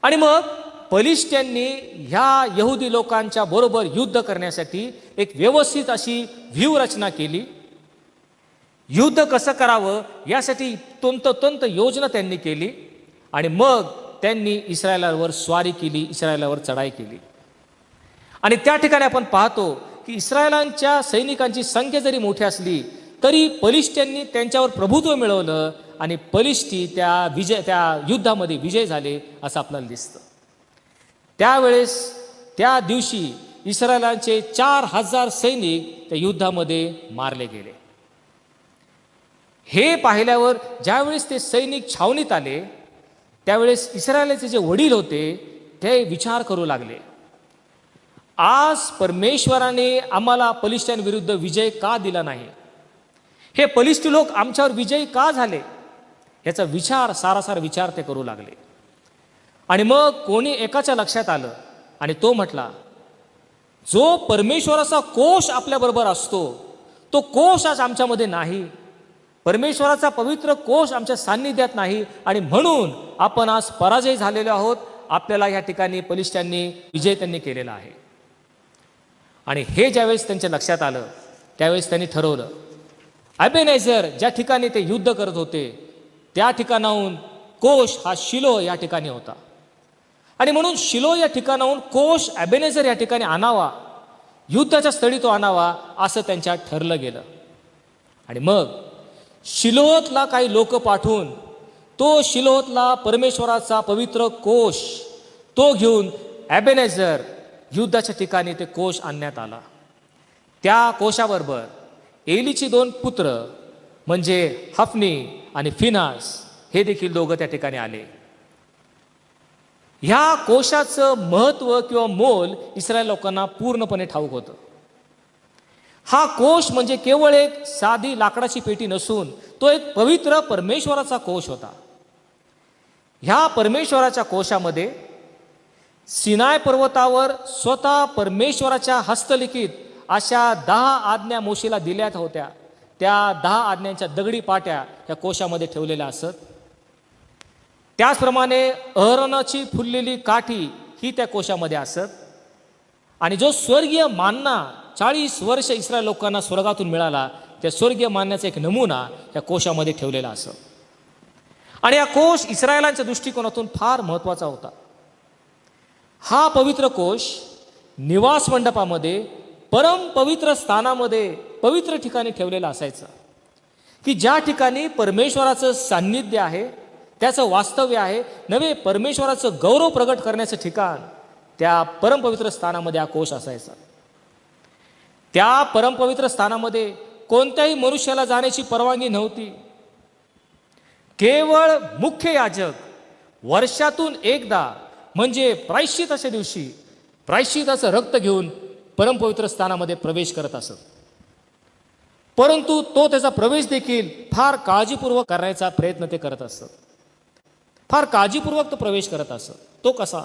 आणि मग पलिश्त्यांनी ह्या यहुदी लोकांच्या बरोबर युद्ध करण्यासाठी एक व्यवस्थित अशी व्यूहरचना केली. युद्ध कसं करावं यासाठी तंतोतंत योजना त्यांनी केली आणि मग त्यांनी इस्रायलावर स्वारी केली, इस्रायलावर चढाई केली. आणि त्या ठिकाणी आपण पाहतो की इस्रायलांच्या सैनिकांची संख्या जरी मोठी असली तरी पलिश्त्यांनी त्यांच्यावर प्रभुत्व मिळवलं आणि पलिश्ती त्या युद्धामध्ये विजय झाले असं आपल्याला दिसतं. त्यावेळेस त्या दिवशी इस्रायलांचे 4000 सैनिक त्या युद्धामध्ये मारले गेले. हे पाहिल्यावर ज्यावेळेस ते सैनिक छावणीत आले त्यावेळेस इस्रायलाचे जे वडील होते ते विचार करू लागले, आज परमेश्वराने आम्हाला पलिश्त्यांविरुद्ध विजय का दिला नाही? हे बलिष्ठ लोक आमच्यावर विजयी का झाले, याचा विचार सारासार विचार ते करू लागले. आणि मग कोणी एकाच्या लक्षात आलं आणि तो म्हटला, जो परमेश्वराचा कोश आपल्याबरोबर असतो तो कोश आज आमच्यामध्ये नाही, परमेश्वराचा पवित्र कोश आमच्या सान्निध्यात नाही आणि म्हणून आपण आज पराजय झालेलो आहोत. आपल्याला या ठिकाणी बलिष्ठांनी विजय त्यांनी केलेला आहे. आणि हे ज्यावेळेस त्यांच्या लक्षात आलं त्यावेळेस त्यांनी ठरवलं, एबेनेझर ज्या ठिकाणी ते युद्ध करत होते त्या ठिकाणाहून कोश हा शिलो या ठिकाणी होता आणि म्हणून शिलो या ठिकाणाहून कोश एबेनेझर या ठिकाणी आणावा, युद्धाच्या स्थळी तो आणावा असं त्यांच्यात ठरलं गेलं. आणि मग शिलोहतला काही लोक पाठवून तो शिलोहतला परमेश्वराचा पवित्र कोश तो घेऊन एबेनेझर युद्धाच्या ठिकाणी ते कोश आणण्यात आला. त्या कोशाबरोबर एलीची 2 पुत्र म्हणजे हफनी आणि फिनास हे देखील दोघं त्या ठिकाणी आले. ह्या कोशाचं महत्त्व किंवा मोल इस्रायल लोकांना पूर्णपणे ठाऊक होतं. हा कोश म्हणजे केवळ एक साधी लाकडाची पेटी नसून तो एक पवित्र परमेश्वराचा कोश होता. ह्या परमेश्वराच्या कोशामध्ये सिनाय पर्वतावर स्वतः परमेश्वराच्या हस्तलिखित अशा 10 आज्ञा मोशेला दिल्या होत्या. त्या 10 आज्ञांच्या दगडी पाट्या या कोशामध्ये ठेवलेल्या असत. त्याचप्रमाणे अहरोनाची फुललेली काठी ही त्या कोशामध्ये असत. आणि जो स्वर्गीय मान्ना 40 वर्ष इस्रायल लोकांना स्वर्गातून मिळाला त्या स्वर्गीय मान्याचा एक नमुना या कोशामध्ये ठेवलेला असत. आणि हा कोश इस्रायलांच्या दृष्टिकोनातून फार महत्त्वाचा होता. हा पवित्र कोश निवास मंडपामध्ये परम पवित्र स्थानामध्ये पवित्र ठिकाणी ठेवलेला असायचा, की ज्या ठिकाणी परमेश्वराचं सान्निध्य आहे, त्याचं वास्तव्य आहे, नवे परमेश्वराचं गौरव प्रगट करण्याचं ठिकाण त्या परमपवित्र स्थानामध्ये हा कोश असायचा. त्या परमपवित्र स्थानामध्ये कोणत्याही मनुष्याला जाण्याची परवानगी नव्हती. केवळ मुख्य याजक वर्षातून एकदा म्हणजे प्रायश्चिताच्या दिवशी प्रायश्चिताचं रक्त घेऊन परमपवित्र स्थानामध्ये प्रवेश करत असत. परंतु तो त्याचा प्रवेश देखील फार काळजीपूर्वक करण्याचा प्रयत्न ते करत असत. फार काळजीपूर्वक तो प्रवेश करत असत. तो कसा?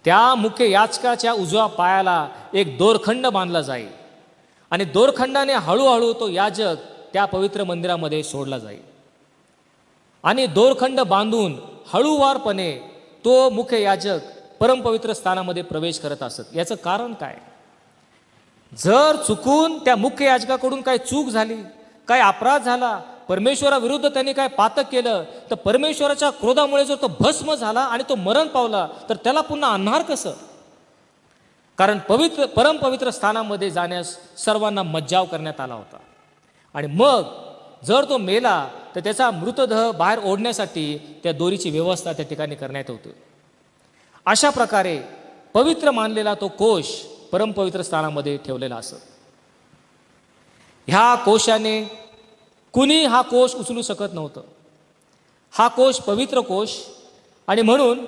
त्या मुख्य याजकाच्या उजव्या पायाला एक दोरखंड बांधला जाईल आणि दोरखंडाने हळूहळू तो याजक त्या पवित्र मंदिरामध्ये सोडला जाईल. आणि दोरखंड बांधून हळूवारपणे तो मुख्य याजक परमपवित्र स्थानामध्ये प्रवेश करत असत. याचं कारण काय? जर चुकून त्या मुख्य याजकाकडून काही चूक झाली, काही अपराध झाला, परमेश्वराविरुद्ध त्यांनी काय पातक केलं, तर परमेश्वराच्या क्रोधामुळे जर तो भस्म झाला आणि तो मरण पावला तर त्याला पुन्हा आणणार कसं? कारण परमपवित्र स्थानामध्ये जाण्यास सर्वांना मज्जाव करण्यात आला होता. आणि मग जर तो मेला तर त्याचा मृतदेह बाहेर ओढण्यासाठी त्या दोरीची व्यवस्था त्या ठिकाणी करण्यात होती. अशा प्रकारे पवित्र मानलेला तो कोश परमपवित्र स्थानामध्ये ठेवलेला असत. ह्या कोशाने कुणी हा कोश उचलू शकत नव्हतं. हा कोश पवित्र कोश आणि म्हणून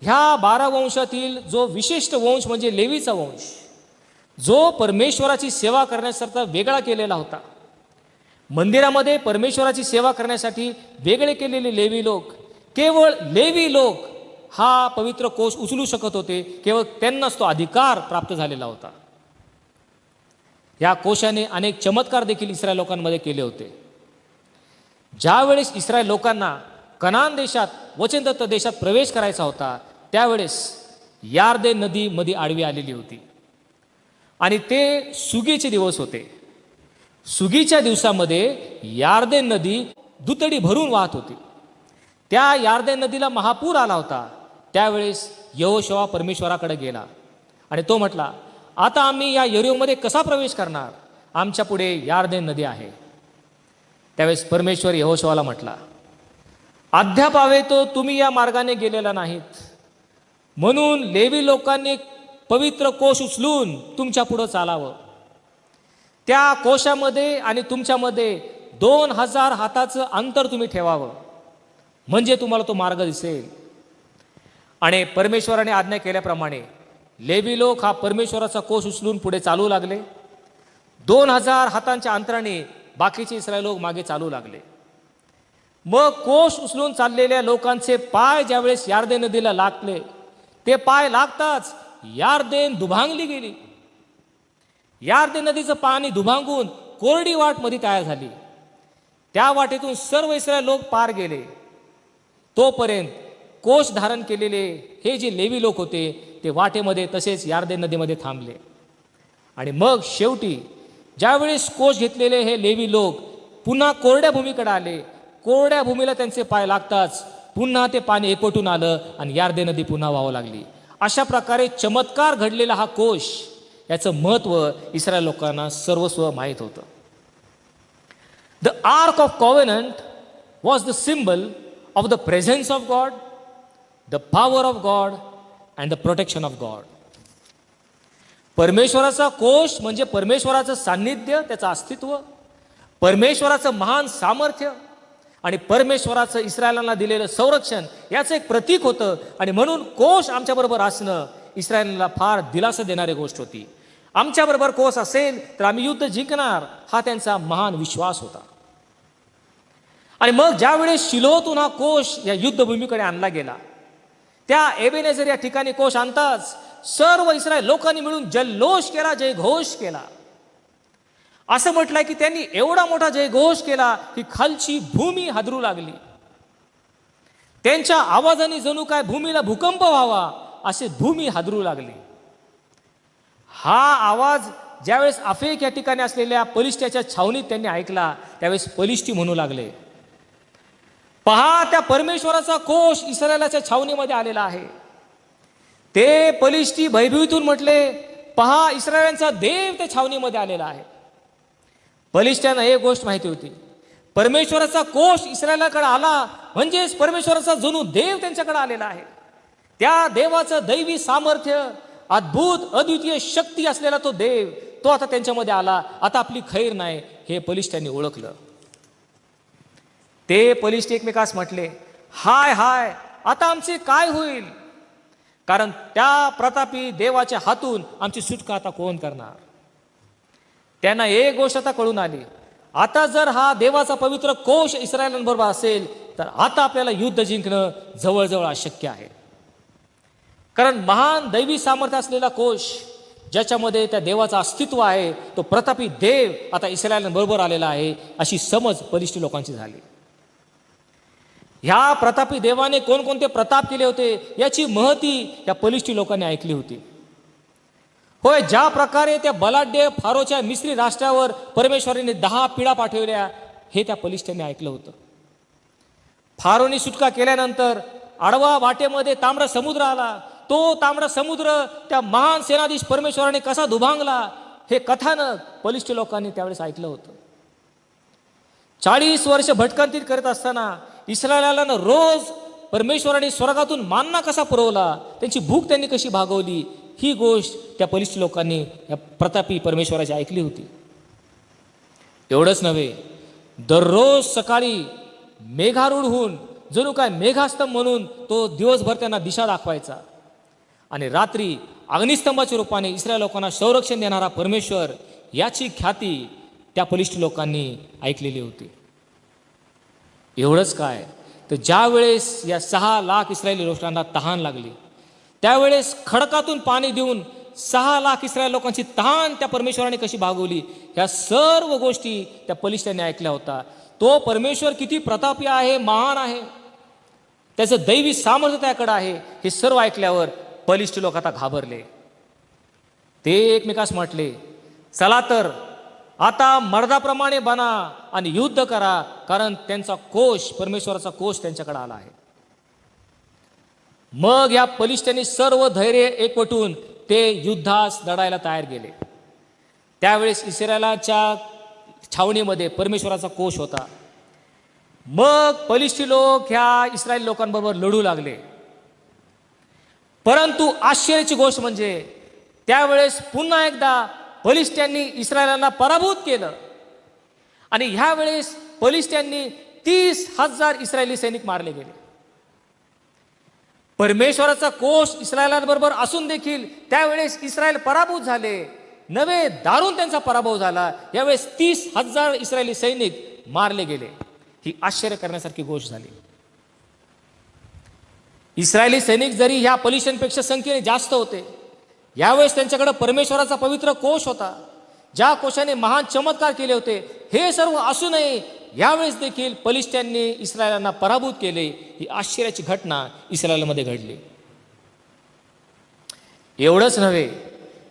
ह्या 12 वंशातील जो विशिष्ट वंश म्हणजे लेवीचा वंश, जो परमेश्वराची सेवा करण्यासारखा वेगळा केलेला होता. मंदिरामध्ये परमेश्वराची सेवा करण्यासाठी वेगळे केलेले लेवी लोक, केवळ लेवी लोक हा पवित्र कोश उचलू शकत होते. केवळ त्यांनाच तो अधिकार प्राप्त झालेला होता. या कोशाने अनेक चमत्कार देखील इस्रायल लोकांमध्ये केले होते. ज्यावेळेस इस्रायल लोकांना कनान देशात वचनदत्त देशात प्रवेश करायचा होता त्यावेळेस यार्देन नदी मध्ये आडवी आलेली होती आणि ते सुगीचे दिवस होते. सुगीच्या दिवसामध्ये यार्देन नदी दुतडी भरून वाहत होती. त्या यार्देन नदीला महापूर आला होता. त्यावेळेस यहोशुआ परमेश्वराकडे गेला आणि तो म्हटला, आता आम्ही या यरीहोमध्ये कसा प्रवेश करणार? आमच्या पुढे यार्देन नदी आहे. त्यावेळेस परमेश्वर यहोशुआला म्हटला, अद्याप तो तुम्ही या मार्गाने गेलेला नाहीत, म्हणून लेवी लोकांनी पवित्र कोश उचलून तुमच्या पुढं चालावं. त्या कोशामध्ये आणि तुमच्यामध्ये 2000 हाताचं अंतर तुम्ही ठेवावं, म्हणजे तुम्हाला तो मार्ग दिसेल. आणि परमेश्वराने आज्ञा केल्याप्रमाणे लेवी लोक हा परमेश्वराचा कोश उचलून पुढे चालू लागले. 2000 हातांच्या अंतराने बाकीचे इस्रायल लोक मागे चालू लागले. मग कोष उचलून चाललेल्या लोकांचे पाय ज्यावेळेस यार्देन नदीला लागले, ते पाय लागताच यार्देन दुभांगली गेली. यार्देन नदीचं पाणी दुभांगून कोरडी वाट मध्ये तयार झाली. त्या वाटेतून सर्व इस्रायल लोक पार गेले. तोपर्यंत कोष धारण केलेले हे जे लेवी लोक होते ते वाटेमध्ये तसेच यार्देन नदीमध्ये थांबले. आणि मग शेवटी ज्यावेळेस कोष घेतलेले हे लेवी लोक पुन्हा कोरड्या भूमीकडे आले, कोरड्या भूमीला त्यांचे पाय लागताच पुन्हा ते पाणी एकवटून आलं आणि यार्देन नदी पुन्हा वाहू लागली. अशा प्रकारे चमत्कार घडलेला हा कोष, याचं महत्त्व इस्रायल लोकांना सर्वस्व माहीत होतं. The ark of covenant was the symbol of the presence of God, the power of God and the protection of God. परमेश्वराचा कोष म्हणजे परमेश्वराचं सान्निध्य, त्याचं अस्तित्व, परमेश्वराचं महान सामर्थ्य आणि परमेश्वराचं इस्रायलांना दिलेलं संरक्षण याचं एक प्रतीक होतं. आणि म्हणून कोष आमच्याबरोबर असणं इस्रायलांना फार दिलासा देणारी गोष्ट होती. आमच्याबरोबर कोष असेल तर आम्ही युद्ध जिंकणार, हा त्यांचा महान विश्वास होता. आणि मग ज्यावेळेस शिलोहतून हा कोष या युद्धभूमीकडे आणला गेला, त्या एबेनेझर या ठिकाणी कोष आणताच सर्व इस्रायल लोकांनी मिळून जल्लोष केला, जयघोष केला. असं म्हटलंय की त्यांनी एवढा मोठा जयघोष केला की खालची भूमी हादरू लागली. त्यांच्या आवाजाने जणू काय भूमीला भूकंप व्हावा असे भूमी हादरू लागली. हा आवाज ज्यावेळेस अफेक या ठिकाणी असलेल्या पलिष्ट्याच्या छावणीत त्यांनी ऐकला, त्यावेळेस पलिष्टी म्हणू लागले, पहा त्या परमेश्वराचा कोष इस्रायलाच्या छावणीमध्ये आलेला आहे. ते पलिष्टी भयभीतून म्हटले, पहा इस्रायलांचा देव त्या छावणीमध्ये आलेला आहे. पलिष्ट्यांना एक गोष्ट माहिती होती, परमेश्वराचा कोष इस्रायलाकडे आला म्हणजेच परमेश्वराचा जणू देव त्यांच्याकडे आलेला आहे. त्या देवाचं दैवी सामर्थ्य, अद्भुत अद्वितीय शक्ती असलेला तो देव, तो आता त्यांच्यामध्ये आला. आता आपली खैर नाही हे पलिष्ट्यांनी ओळखलं. ते पलिष्ठ एकमेकास म्हटले, हाय हाय आता आमचे काय होईल, कारण त्या प्रतापी देवाच्या हातून आमची सुटका आता कोण करणार. त्यांना एक गोष्ट आता कळून आली, आता जर हा देवाचा पवित्र कोष इस्रायलांबरोबर असेल तर आता आपल्याला युद्ध जिंकणं जवळजवळ अशक्य आहे. कारण महान दैवी सामर्थ्य असलेला कोष, ज्याच्यामध्ये त्या देवाचं अस्तित्व आहे, तो प्रतापी देव आता इस्रायलांबरोबर आलेला आहे अशी समज पलिष्ठी लोकांची झाली. ह्या प्रतापी देवाने कोणकोणते प्रताप केले होते याची महती या पलिष्ठी लोकांनी ऐकली होती. होय, ज्या प्रकारे त्या बलाढ्य फारोच्या मिस्री राष्ट्रावर परमेश्वराने 10 पिढा पाठवल्या हे त्या पलिष्ट्यांनी ऐकलं होतं. फारोनी सुटका केल्यानंतर आडवा वाटेमध्ये ताम्र समुद्र आला. तो ताम्र समुद्र त्या महान सेनाधीश परमेश्वराने कसा दुभांगला हे कथानक पलिष्ठ लोकांनी त्यावेळेस ऐकलं होतं. 40 वर्ष भटकंतीत करत असताना इस्रायलांना रोज परमेश्वराने स्वर्गातून मान्ना कसा पुरवला, त्यांची भूक त्यांनी कशी भागवली, ही गोष्ट त्या पलिष्ठ लोकांनी या प्रतापी परमेश्वराची ऐकली होती. एवढंच नव्हे, दररोज सकाळी मेघारूढ होऊन जणू काय मेघास्तंभ म्हणून तो दिवसभर त्यांना दिशा दाखवायचा आणि रात्री अग्निस्तंभाच्या रूपाने इस्रायल लोकांना संरक्षण देणारा परमेश्वर, याची ख्याती त्या पलिष्ठ लोकांनी ऐकलेली होती. एवढंच काय, तर ज्या वेळेस या 6 लाख इस्रायली लोकांना तहान लागली, त्यावेळेस खडकातून पाणी देऊन 6 लाख इस्रायल लोकांची तहान त्या परमेश्वराने कशी भागवली, ह्या सर्व गोष्टी त्या पलिष्ट्यांनी ऐकल्या होता. तो परमेश्वर किती प्रतापी आहे, महान आहे, त्याचं दैवी सामर्थ्य त्याकडे आहे, हे सर्व ऐकल्यावर पलिष्ठ लोक आता घाबरले. ते एकमेकास म्हटले, चला तर आता मर्दाप्रमाणे बना आणि युद्ध करा, कारण त्यांचा कोष, परमेश्वराचा कोष त्यांच्याकडे आला आहे. मग या पलिष्ट्यांनी सर्व धैर्य एकवटून ते युद्धास लढायला तयार गेले. त्यावेळेस इस्रायलाच्या छावणीमध्ये परमेश्वराचा कोष होता. मग पलिष्ठी लोक ह्या इस्रायल लोकांबरोबर लढू लागले. परंतु आश्चर्याची गोष्ट म्हणजे त्यावेळेस पुन्हा एकदा पलिष्ट्यांनी इस्रायलांना पराभूत केलं आणि ह्या वेळेस पलिष्ट्यांनी 30,000 इस्रायली सैनिक मारले गेले. परमेश्वराचा कोष इस्रायलांबरोबर असून देखील त्यावेळेस इस्रायल पराभूत झाले. नवे दारून त्यांचा पराभव झाला. यावेळेस 30,000 इस्रायली सैनिक मारले गेले. ही आश्चर्य करण्यासारखी गोष्ट झाली. इस्रायली सैनिक जरी ह्या पलिष्ठांपेक्षा संख्येने जास्त होते, यावेळेस त्यांच्याकडे परमेश्वराचा पवित्र कोश होता, ज्या कोशाने महान चमत्कार केले होते. हे सर्व असूनही यावेळेस देखील पलिष्ठ्यांनी इस्रायलांना पराभूत केले. ही आश्चर्याची घटना इस्रायलमध्ये घडली. एवढंच नव्हे,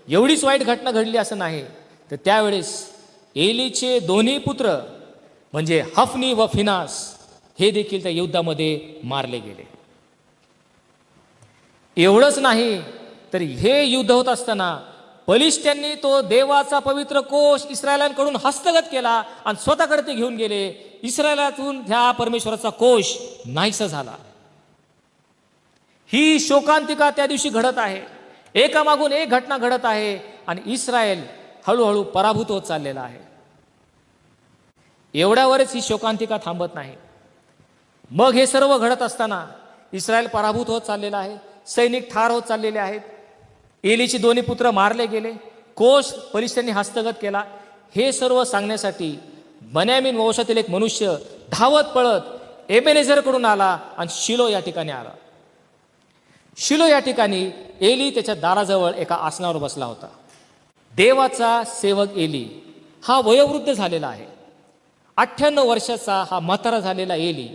एवढीच वाईट घटना घडली असं नाही, तर त्यावेळेस एलीचे दोन्ही पुत्र म्हणजे हफनी व फिनास हे देखील त्या युद्धामध्ये मारले गेले. एवढंच नाही, तर हे युद्ध होत असताना पलिष्ठ्यांनी तो देवाचा पवित्र कोश इस्रायलांकडून हस्तगत केला आणि स्वतःकडे ते घेऊन गेले. इस्रायलातून ह्या परमेश्वराचा कोश नाहीसा झाला. ही शोकांतिका त्या दिवशी घडत आहे. एकामागून एक घटना घडत आहे आणि इस्रायल हळूहळू पराभूत होत चाललेला आहे. एवढ्यावरच ही शोकांतिका थांबत नाही. मग हे सर्व घडत असताना इस्रायल पराभूत होत चाललेला आहे. सैनिक ठार होत चाललेले आहेत. एलीचे दोन्ही पुत्र मारले गेले. कोश पलिष्ठ्यांनी हस्तगत केला. हे सर्व सांगण्यासाठी बन्यामीन वंशातील एक मनुष्य धावत पळत एबेनेझरकडून आला आणि शिलो या ठिकाणी आला. शिलो या ठिकाणी एली त्याच्या दाराजवळ एका आसनावर बसला होता. देवाचा सेवक एली हा वयोवृद्ध झालेला आहे. 98 वर्षाचा हा म्हातारा झालेला एली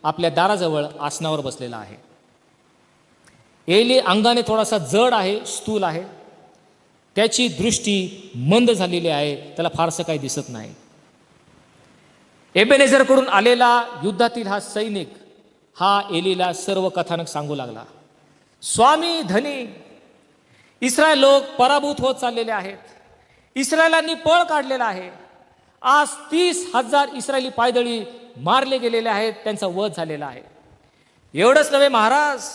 आपल्या दाराजवळ आसनावर बसलेला आहे. एली अंगाने थोडासा जड आहे, स्थूल आहे. त्याची दृष्टी मंद झालेली आहे. त्याला फारसं काही दिसत नाही. एबेनेझरकडून आलेला युद्धातील हा सैनिक हा एलीला सर्व कथानक सांगू लागला. स्वामी धनी, इस्रायल लोक पराभूत होत चाललेले आहेत. इस्रायलांनी पळ काढलेला आहे. आज 30,000 इस्रायली पायदळी मारले गेलेले आहेत. त्यांचा वध झालेला आहे. एवढंच नव्हे महाराज,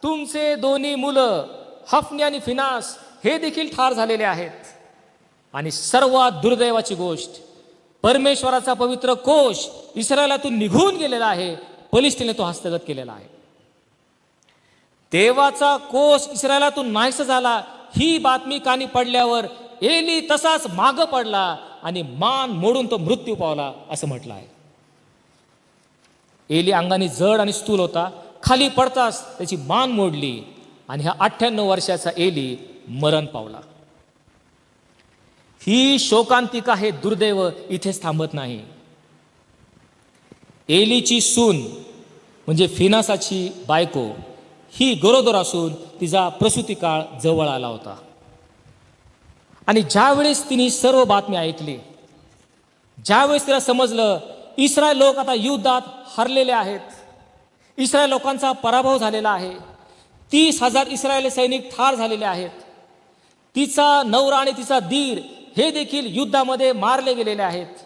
तुमचे दोन्ही मुलं हफनी आणि फिनास हे देखील ठार झालेले आहेत. आणि सर्वात दुर्दैवाची गोष्ट, परमेश्वराचा पवित्र कोश इस्रायलातून निघून गेलेला आहे. पलिष्ठीने तो हस्तगत केलेला आहे. देवाचा कोश इस्रायलातून नाहीसा झाला ही बातमी कानी पडल्यावर एली तसाच मागं पडला आणि मान मोडून तो मृत्यू पावला असं म्हटलं आहे. एली अंगाने जड आणि स्थूल होता. खाली पडताच त्याची मान मोडली आणि हा 98 वर्षाचा एली मरण पावला. ही शोकांतिका, हे दुर्दैव इथेच थांबत नाही. एलीची सून म्हणजे फिनासाची बायको ही गरोदर असून तिचा प्रसूती काळ जवळ आला होता. आणि ज्यावेळेस तिने सर्व बातमी ऐकली, ज्यावेळेस तिला समजलं इस्रायल लोक आता युद्धात हरलेले आहेत, इस्रायल लोकांचा पराभव झालेला आहे, 30,000 इस्रायली सैनिक ठार झालेले आहेत, तिचा नवरा आणि तिचा दीर हे देखील युद्धामध्ये मारले गेलेले आहेत,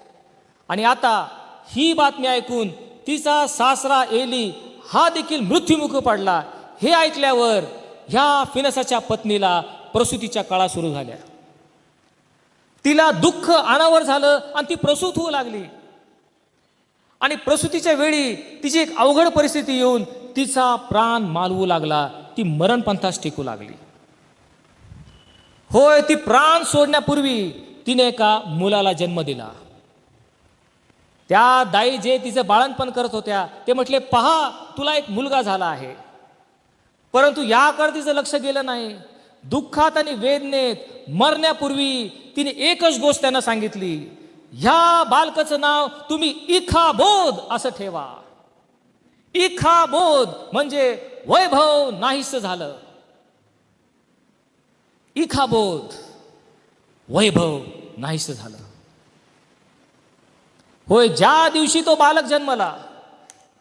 आणि आता ही बातमी ऐकून तिचा सासरा एली हा देखील मृत्युमुखी पडला, हे ऐकल्यावर ह्या फिनसाच्या पत्नीला प्रसूतीच्या काळा सुरू झाल्या. तिला दुःख अनावर झालं आणि ती प्रसूत होऊ लागली. आणि प्रसूतीच्या वेळी तिची एक अवघड परिस्थिती येऊन तिचा प्राण मालवू लागला. ती मरणपंथास टेकू लागली. होय, ती प्राण सोडण्यापूर्वी तिने एका मुलाला जन्म दिला. त्या दाई जे तिचं बाळंतपण करत होत्या ते म्हटले, पहा तुला एक मुलगा झाला आहे. परंतु याकडे तिचं लक्ष गेलं नाही. दुःखात आणि वेदनेत मरण्यापूर्वी तिने एकच गोष्ट त्यांना सांगितली, ह्या बालकाचं नाव तुम्ही इखाबोध असं ठेवा. इखाबोध म्हणजे वैभव नाहीस झालं. इखाबोध, वैभव नाहीस झालं. होय, ज्या दिवशी तो बालक जन्मला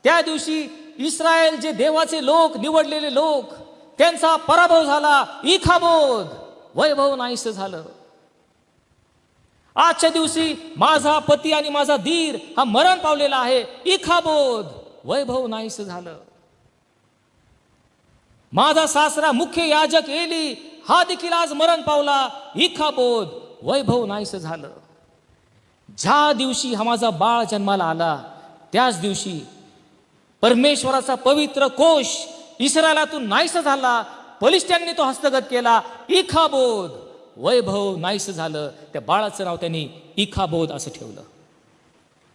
त्या दिवशी इस्रायल जे देवाचे लोक, निवडलेले लोक, त्यांचा पराभव झाला. इखाबोध, वैभव नाहीस झालं. आजच्या दिवशी माझा पती आणि माझा दीर हा मरण पावलेला आहे. इखाबोध, वैभव नाहीस झालं. माझा सासरा मुख्य याजक एली हा देखील आज मरण पावला. इखाबोध, वैभव नाहीस झालं. ज्या दिवशी हा माझा बाळ जन्माला आला त्याच दिवशी परमेश्वराचा पवित्र कोश इस्रायलातून नाहीसा झाला. पलिष्ठ्यांनी तो हस्तगत केला. इखाबोध, वैभव नाहीसं झालं. त्या बाळाचं नाव त्यांनी इखाबोध असं ठेवलं.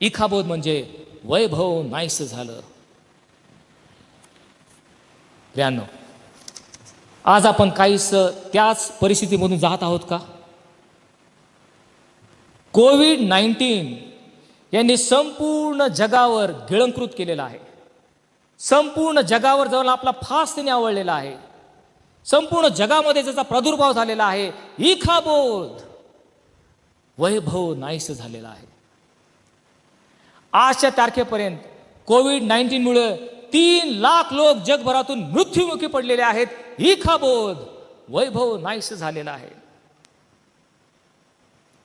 इखाबोध म्हणजे वैभव नाहीसं झालं. प्रियांनो, आज आपण काहीस त्याच परिस्थितीमधून जात आहोत का? कोविड-19 यांनी संपूर्ण जगावर गिळंकृत केलेलं आहे. संपूर्ण जगावर जवळ आपला फास त्याने आवळलेला आहे. संपूर्ण जगामध्ये ज्याचा प्रादुर्भाव झालेला आहे. इखाबोध, वैभव नाहीसं झालेला आहे. आजच्या तारखेपर्यंत कोविड-19 मुळे 3 लाख लोक जगभरातून मृत्युमुखी पडलेले आहेत. इखाबोध, वैभव नाहीसं झालेला आहे.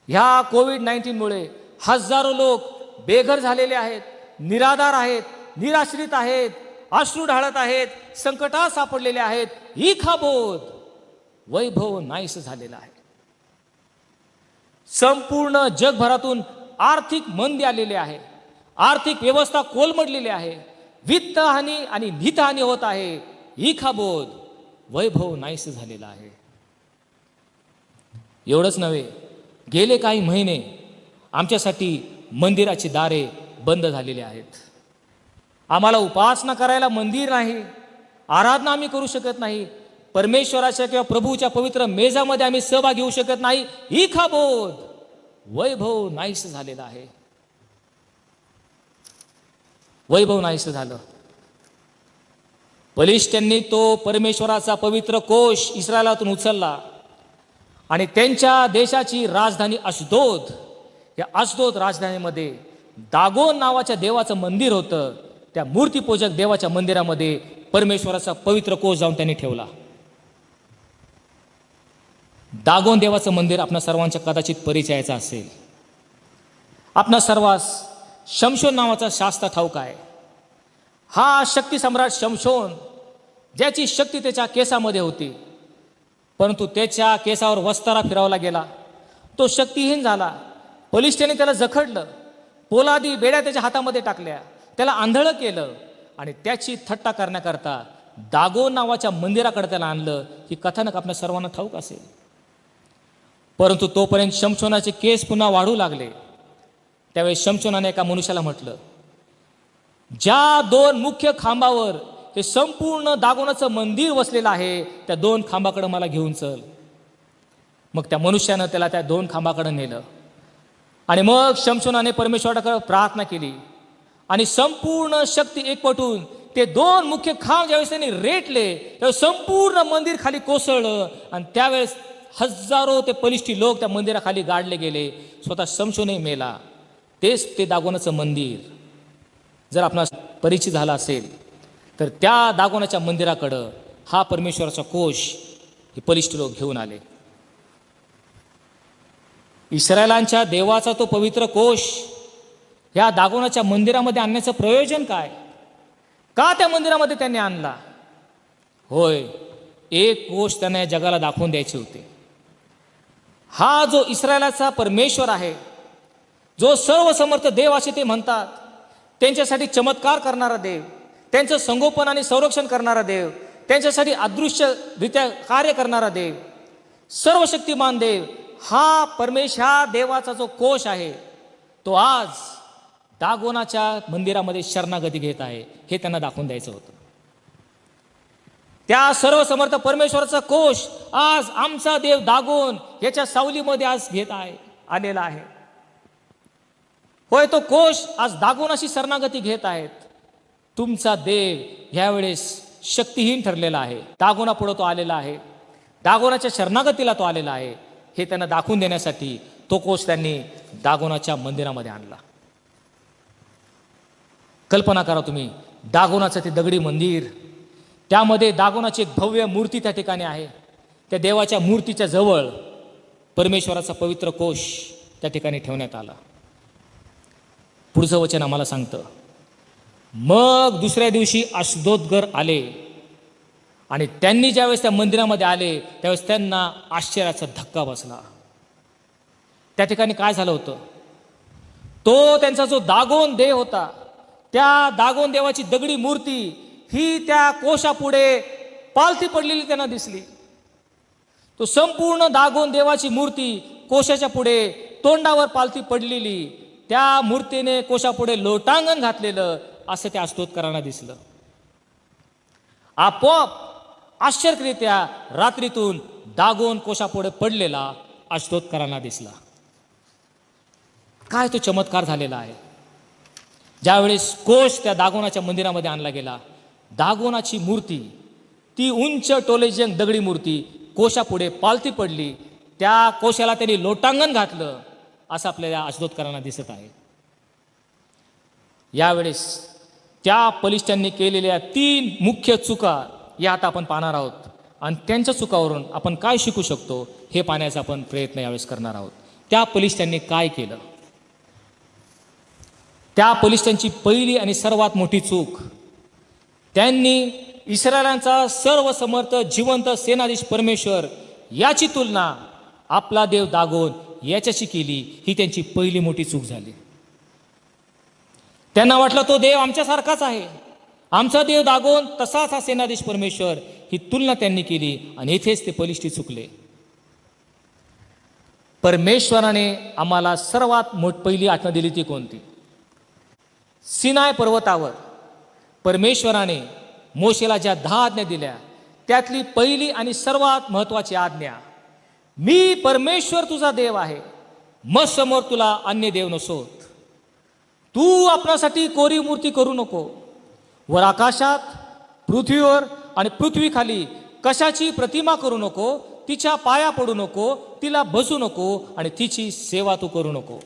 ह्या कोविड-19 मुळे हजारो लोक बेघर झालेले आहेत, निराधार आहेत, निराश्रित आहेत, अश्रू ढाळत आहेत, संकटात सापडलेले आहेत. इखाबोध, वैभव नाहीसं झालेला आहे. संपूर्ण जगभरातून आर्थिक मंदी आलेली आहे. आर्थिक व्यवस्था कोलमडलेली आहे. वित्त हानी आणि हितहानी होत आहे. इखाबोध, वैभव नाहीसं झालेला आहे. एवढंच नव्हे, गेले काही महिने आमच्यासाठी मंदिराची दारे बंद झालेली आहेत. आम्हाला उपासना करायला मंदिर नाही, आराधना आम्ही करू शकत नाही, परमेश्वराच्या किंवा प्रभूच्या पवित्र मेजामध्ये आम्ही सहभाग घेऊ शकत नाही. इखाबोध, वैभव नाहीसं झालेलं आहे. वैभव नाहीसं झालं. बलिष्ठांनी तो परमेश्वराचा पवित्र कोश इस्रायलातून उचलला आणि त्यांच्या देशाची राजधानी अशदोद, या अशदोद राजधानीमध्ये दागोन नावाच्या देवाचं मंदिर होतं. त्या मूर्तीपूजक देवाच्या मंदिरामध्ये परमेश्वराचा पवित्र कोश जाऊन त्यांनी ठेवला. दागोन देवाचं मंदिर आपणा सर्वांच्या कदाचित परिचयाचं असेल. आपणा सर्वांस शमशोन नावाचा शास्त्र ठाऊक आहे. हा शक्ती सम्राट शमशोन, ज्याची शक्ती त्याच्या केसामध्ये होती, परंतु त्याच्या केसावर वस्तारा फिरवला गेला. तो शक्तिहीन झाला. बलिष्ठाने त्याला जखडलं, पोलादी बेड्या त्याच्या हातामध्ये टाकल्या, त्याला आंधळं केलं आणि त्याची थट्टा करण्याकरता दागोन नावाच्या मंदिराकडे त्याला आणलं. ही कथानक आपल्या सर्वांना ठाऊक असेल. परंतु तोपर्यंत शमशोनाचे केस पुन्हा वाढू लागले. त्यावेळेस शमशोनाने एका मनुष्याला म्हटलं, ज्या 2 मुख्य खांबावर हे संपूर्ण दागोनाचं मंदिर वसलेलं आहे, त्या 2 खांबाकडे मला घेऊन चल. मग त्या मनुष्यानं त्याला त्या 2 खांबाकडे नेलं आणि मग शमशोनाने परमेश्वराकडे प्रार्थना केली आणि संपूर्ण शक्ती एकवटून ते 2 मुख्य खांब ज्यावेळेस त्यांनी रेटले, त्यावेळेस संपूर्ण मंदिर खाली कोसळलं आणि त्यावेळेस हजारो ते बलिष्ठी लोक त्या मंदिराखाली गाडले गेले. स्वतः शमशोनही मेला. तेच ते दागोनाचं मंदिर. जर आपणास परिचित झाला असेल तर त्या दागोनाच्या मंदिराकडं हा परमेश्वराचा कोश हे बलिष्ठ लोक घेऊन आले. इस्रायलांच्या देवाचा तो पवित्र कोश ह्या दागोनाच्या मंदिरामध्ये आणण्याचं प्रयोजन काय? का त्या मंदिरामध्ये त्यांनी आणला? होय, एक कोश त्यांना या जगाला दाखवून द्यायचे होते. हा जो इस्रायलाचा परमेश्वर आहे, जो सर्वसमर्थ देव असे ते म्हणतात, त्यांच्यासाठी चमत्कार करणारा देव, त्यांचं संगोपन आणि संरक्षण करणारा देव, त्यांच्यासाठी अदृश्यरित्या कार्य करणारा देव, सर्वशक्तिमान देव, हा ह्या देवाचा जो कोश आहे तो आज दागोनाच्या मंदिरामध्ये शरणागती घेत आहे. हे त्यांना दाखवून द्यायचं होतं. त्या सर्वसमर्थ परमेश्वराचा कोश आज आमचा देव दागोन याच्या सावलीमध्ये आज घेत आहे, आलेला आहे. होय, तो कोश आज दागोनाशी शरणागती घेत आहेत. तुमचा देव यावेळेस शक्तिहीन ठरलेला आहे. दागोनापुढे तो आलेला आहे, दागोनाच्या शरणागतीला तो आलेला आहे. हे त्यांना दाखवून देण्यासाठी तो कोश त्यांनी दागोनाच्या मंदिरामध्ये आणला. कल्पना करा तुम्ही, दागोनाचं ते दगडी मंदिर, त्यामध्ये दागोनाची एक भव्य मूर्ती त्या ठिकाणी आहे. त्या देवाच्या मूर्तीच्या जवळ परमेश्वराचा पवित्र कोश त्या ठिकाणी ठेवण्यात आला. पुढचं वचन आम्हाला सांगतं, मग दुसऱ्या दिवशी अशदोदगर आले आणि त्यांनी ज्यावेळेस त्या मंदिरामध्ये आले त्यावेळेस त्यांना आश्चर्याचा धक्का बसला. त्या ठिकाणी काय झालं होतं? तो त्यांचा जो दागोन देव होता, त्या दागोन देवाची दगडी मूर्ती ही त्या कोशापुढे पालथी पडलेली त्यांना दिसली. तो संपूर्ण दागोन देवाची मूर्ती कोशाच्या पुढे तोंडावर पालथी पडलेली, त्या मूर्तीने कोशापुढे लोटांगण घातलेलं असं त्या अष्टोत्तरांना दिसलं. आपोआप आश्चर्यरित्या रात्रीतून दागोन कोशापुढे पडलेला अष्टोत्तरांना दिसला. काय तो चमत्कार झालेला आहे. ज्यावेळेस कोश त्या दागोनाच्या मंदिरामध्ये आणला गेला, दागोनाची मूर्ती, ती उंच टोलेजंग दगडी मूर्ती कोशापुढे पालथी पडली, त्या कोशाला त्यांनी लोटांगण घातलं असं आपल्याला अष्टोत्तरांना दिसत आहे. यावेळेस त्या बलिष्ठांनी केलेल्या 3 मुख्य चुका या आता आपण पाहणार आहोत, आणि त्यांच्या चुकावरून आपण काय शिकू शकतो हे पाहण्याचा आपण प्रयत्न यावेळेस करणार आहोत. त्या बलिष्ठांनी काय केलं? त्या बलिष्ठांची पहिली आणि सर्वात मोठी चूक, त्यांनी इस्रायलांचा सर्वसमर्थ जिवंत सेनाधीश परमेश्वर याची तुलना आपला देव दागोन याच्याशी केली. ही त्यांची पहिली मोठी चूक झाली. त्यांना वाटलं तो देव आमच्यासारखाच आहे, आमचा देव दागोन तसाच हा सेनाधीश परमेश्वर, ही तुलना त्यांनी केली आणि इथेच ते बलिष्ठी चुकले. परमेश्वराने आम्हाला सर्वात पहिली आज्ञा दिली ती कोणती? सिनाय पर्वतावर परमेश्वराने मोशेला ज्या 10 आज्ञा दिल्या त्यातली पहिली आणि सर्वात महत्वाची आज्ञा, मी परमेश्वर तुझा देव आहे, मग समोर तुला अन्य देव नसोत. तू आपणासाठी कोरी मूर्ती करू नको. वर आकाशात, पृथ्वीवर आणि पृथ्वीखाली कशाची प्रतिमा करू नको, तिच्या पाया पडू नको, तिला बसू नको आणि तिची सेवा तू करू नको.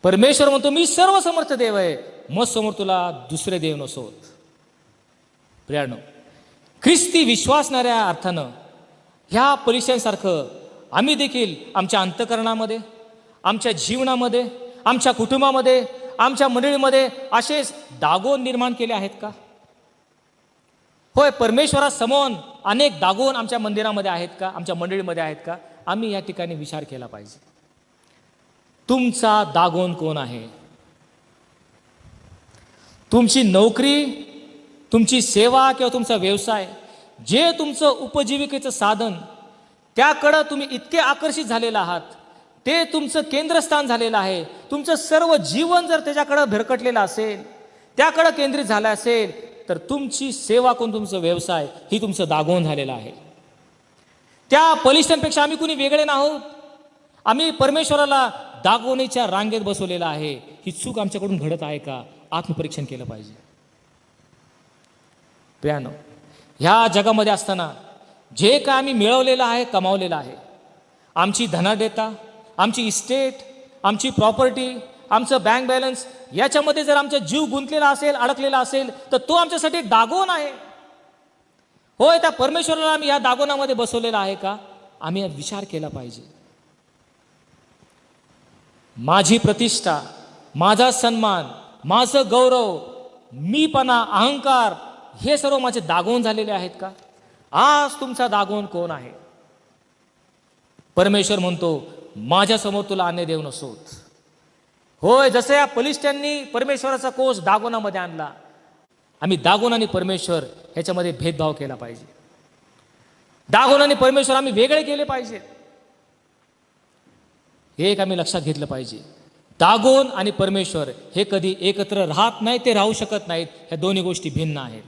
परमेश्वर म्हणतो मी सर्वसमर्थ देव आहे, मग समोर तुला दुसरे देव नसोत. प्रियानो, ख्रिस्ती विश्वासणाऱ्या अर्थानं ह्या बलिष्ठांसारखं आम्ही देखील आमच्या अंतःकरणामध्ये, आमच्या जीवनामध्ये, आमच्या कुटुंबामध्ये, आमच्या मंडळीमध्ये असेच दागोन निर्माण केले आहेत का? होय, परमेश्वरासमोर अनेक दागोन आमच्या मंदिरामध्ये आहेत का, आमच्या मंडळीमध्ये आहेत का? आम्ही या ठिकाणी विचार केला पाहिजे. तुमचा दागोन कोण आहे? तुमची नोकरी, तुमची सेवा किंवा तुमचा व्यवसाय, जे तुमचं उपजीविकेचं साधन, त्याकडं तुम्ही इतके आकर्षित झालेला आहात, ते तुमचं केंद्रस्थान झालेलं आहे. तुमचं सर्व जीवन जर त्याच्याकडं भरकटलेलं असेल, त्याकडं केंद्रित झालं असेल, तर तुमची सेवा कोण, तुमचा व्यवसाय, ही तुमचं दागोन झालेलं आहे. त्या बलिष्ठांपेक्षा आम्ही कुणी वेगळे नाहोत. आम्ही परमेश्वराला दागोनीच्या रांगेत बसवलेला आहे. ही चूक आमच्याकडून घडत आहे का? आत्मपरीक्षण केलं पाहिजे. प्रियानो, ह्या जगामध्ये असताना जे काय आम्ही मिळवलेलं आहे, कमावलेलं आहे, आमची धनाढ्यता, आमची इस्टेट, आमची प्रॉपर्टी, आमचं बँक बॅलन्स, याच्यामध्ये जर आमचा जीव गुंतलेला असेल, अडकलेला असेल, तर तो आमच्यासाठी एक दागोन आहे. होय, त्या परमेश्वराला आम्ही या दागोनामध्ये बसवलेला आहे का? आम्ही विचार केला पाहिजे. माझी प्रतिष्ठा, माझा सन्मान, माझं गौरव, मीपणा, अहंकार, हे सर्व माझे दागोन झालेले आहेत का? आज तुमचा दागोन कोण आहे? परमेश्वर म्हणतो माझ्यासमोर तुला अन्य देव नसोत. होय, जसं या बलिष्ठांनी परमेश्वराचा कोश दागोनामध्ये आणला, आम्ही दागोन आणि परमेश्वर ह्याच्यामध्ये भेदभाव केला पाहिजे. दागोन आणि परमेश्वर आम्ही वेगळे केले पाहिजे. हे एक आम्ही लक्षात घेतलं पाहिजे. दागोन आणि परमेश्वर हे कधी एकत्र राहत नाही, ते राहू शकत नाहीत. ह्या दोन्ही गोष्टी भिन्न आहेत.